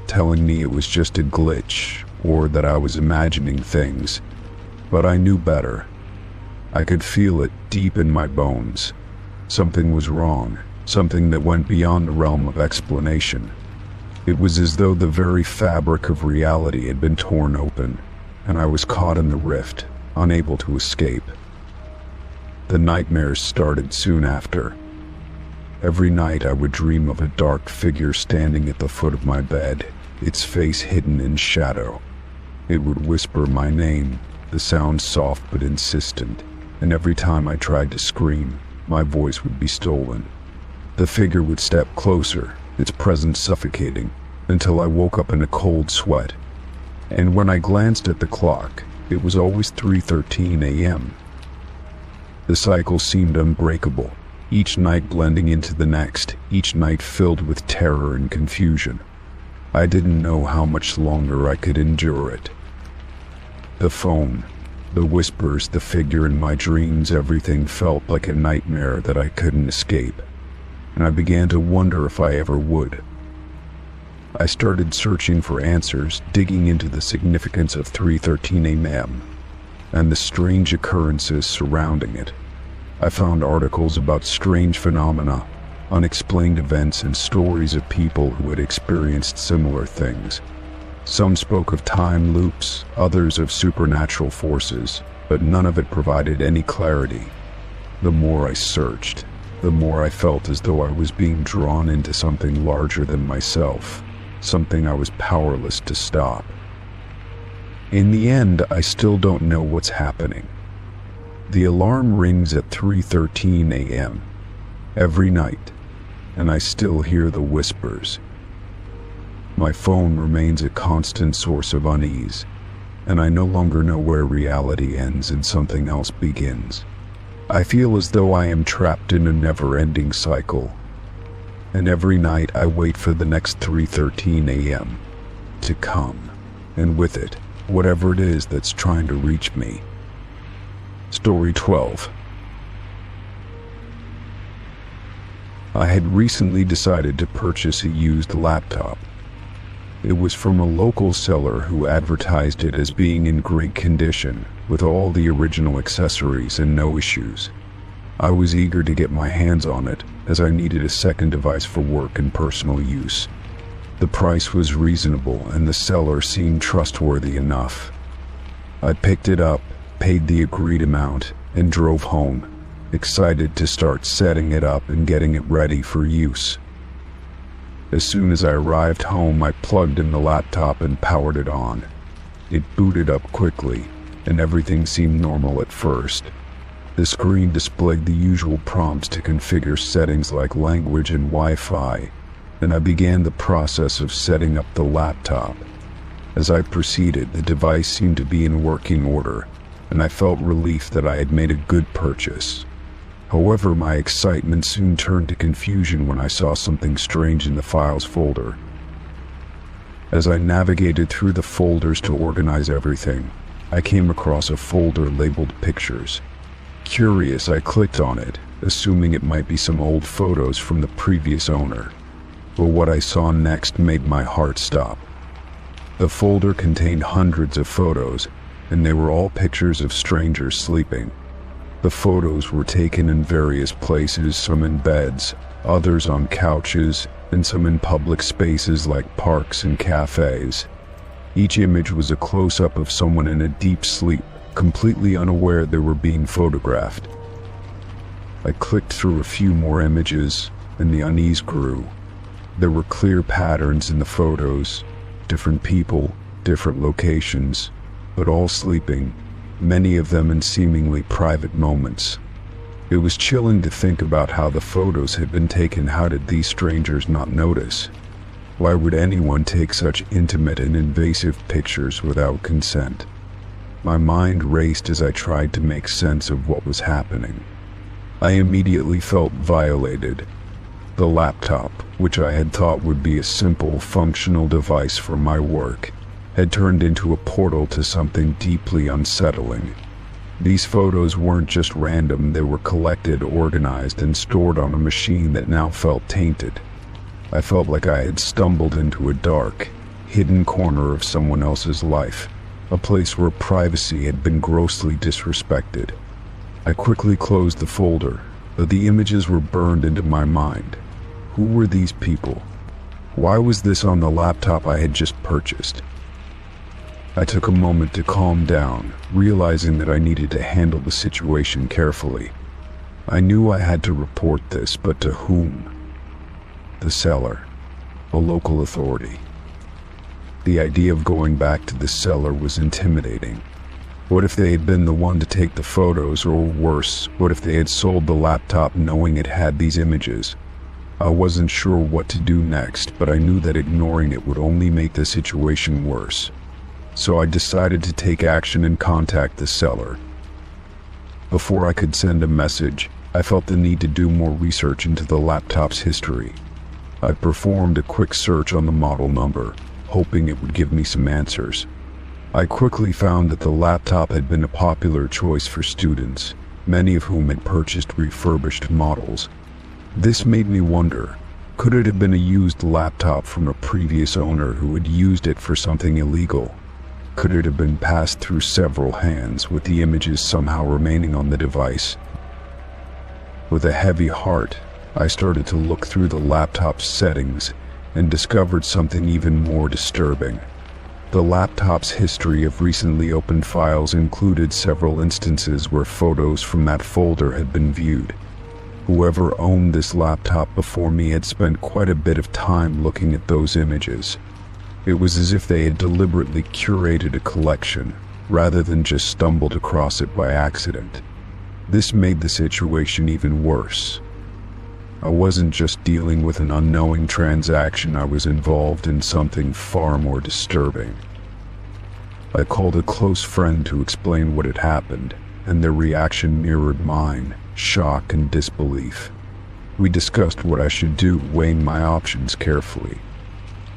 telling me it was just a glitch or that I was imagining things. But I knew better. I could feel it deep in my bones. Something was wrong, something that went beyond the realm of explanation. It was as though the very fabric of reality had been torn open, and I was caught in the rift, unable to escape. The nightmares started soon after. Every night I would dream of a dark figure standing at the foot of my bed, its face hidden in shadow. It would whisper my name, the sound soft but insistent, and every time I tried to scream, my voice would be stolen. The figure would step closer, its presence suffocating, until I woke up in a cold sweat. And when I glanced at the clock, it was always 3:13 a.m. The cycle seemed unbreakable, each night blending into the next, each night filled with terror and confusion. I didn't know how much longer I could endure it. The phone, the whispers, the figure in my dreams, everything felt like a nightmare that I couldn't escape, and I began to wonder if I ever would. I started searching for answers, digging into the significance of 3:13 a.m. and the strange occurrences surrounding it. I found articles about strange phenomena, unexplained events, and stories of people who had experienced similar things. Some spoke of time loops, others of supernatural forces, but none of it provided any clarity. The more I searched, the more I felt as though I was being drawn into something larger than myself, something I was powerless to stop. In the end, I still don't know what's happening. The alarm rings at 3:13 a.m. every night, and I still hear the whispers. My phone remains a constant source of unease, and I no longer know where reality ends and something else begins. I feel as though I am trapped in a never-ending cycle, and every night I wait for the next 3:13 a.m. to come, and with it, whatever it is that's trying to reach me. Story 12. I had recently decided to purchase a used laptop. It was from a local seller who advertised it as being in great condition, with all the original accessories and no issues. I was eager to get my hands on it, as I needed a second device for work and personal use. The price was reasonable, and the seller seemed trustworthy enough. I picked it up, paid the agreed amount, and drove home, excited to start setting it up and getting it ready for use. As soon as I arrived home, I plugged in the laptop and powered it on. It booted up quickly, and everything seemed normal at first. The screen displayed the usual prompts to configure settings like language and Wi-Fi, and I began the process of setting up the laptop. As I proceeded, the device seemed to be in working order, and I felt relief that I had made a good purchase. However, my excitement soon turned to confusion when I saw something strange in the files folder. As I navigated through the folders to organize everything, I came across a folder labeled Pictures. Curious, I clicked on it, assuming it might be some old photos from the previous owner. But what I saw next made my heart stop. The folder contained hundreds of photos, and they were all pictures of strangers sleeping. The photos were taken in various places, some in beds, others on couches, and some in public spaces like parks and cafes. Each image was a close-up of someone in a deep sleep, completely unaware they were being photographed. I clicked through a few more images, and the unease grew. There were clear patterns in the photos, different people, different locations, but all sleeping, many of them in seemingly private moments. It was chilling to think about how the photos had been taken. How did these strangers not notice? Why would anyone take such intimate and invasive pictures without consent? My mind raced as I tried to make sense of what was happening. I immediately felt violated. The laptop, which I had thought would be a simple, functional device for my work, had turned into a portal to something deeply unsettling. These photos weren't just random, they were collected, organized, and stored on a machine that now felt tainted. I felt like I had stumbled into a dark, hidden corner of someone else's life, a place where privacy had been grossly disrespected. I quickly closed the folder, but the images were burned into my mind. Who were these people? Why was this on the laptop I had just purchased? I took a moment to calm down, realizing that I needed to handle the situation carefully. I knew I had to report this, but to whom? The seller, a local authority. The idea of going back to the seller was intimidating. What if they had been the one to take the photos, or worse, what if they had sold the laptop knowing it had these images? I wasn't sure what to do next, but I knew that ignoring it would only make the situation worse. So I decided to take action and contact the seller. Before I could send a message, I felt the need to do more research into the laptop's history. I performed a quick search on the model number, hoping it would give me some answers. I quickly found that the laptop had been a popular choice for students, many of whom had purchased refurbished models. This made me wonder, could it have been a used laptop from a previous owner who had used it for something illegal? Could it have been passed through several hands, with the images somehow remaining on the device? With a heavy heart, I started to look through the laptop's settings and discovered something even more disturbing. The laptop's history of recently opened files included several instances where photos from that folder had been viewed. Whoever owned this laptop before me had spent quite a bit of time looking at those images. It was as if they had deliberately curated a collection, rather than just stumbled across it by accident. This made the situation even worse. I wasn't just dealing with an unknowing transaction, I was involved in something far more disturbing. I called a close friend to explain what had happened, and their reaction mirrored mine, shock and disbelief. We discussed what I should do, weighing my options carefully.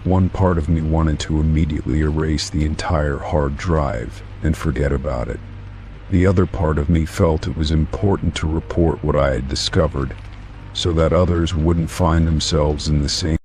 One part of me wanted to immediately erase the entire hard drive and forget about it. The other part of me felt it was important to report what I had discovered, so that others wouldn't find themselves in the same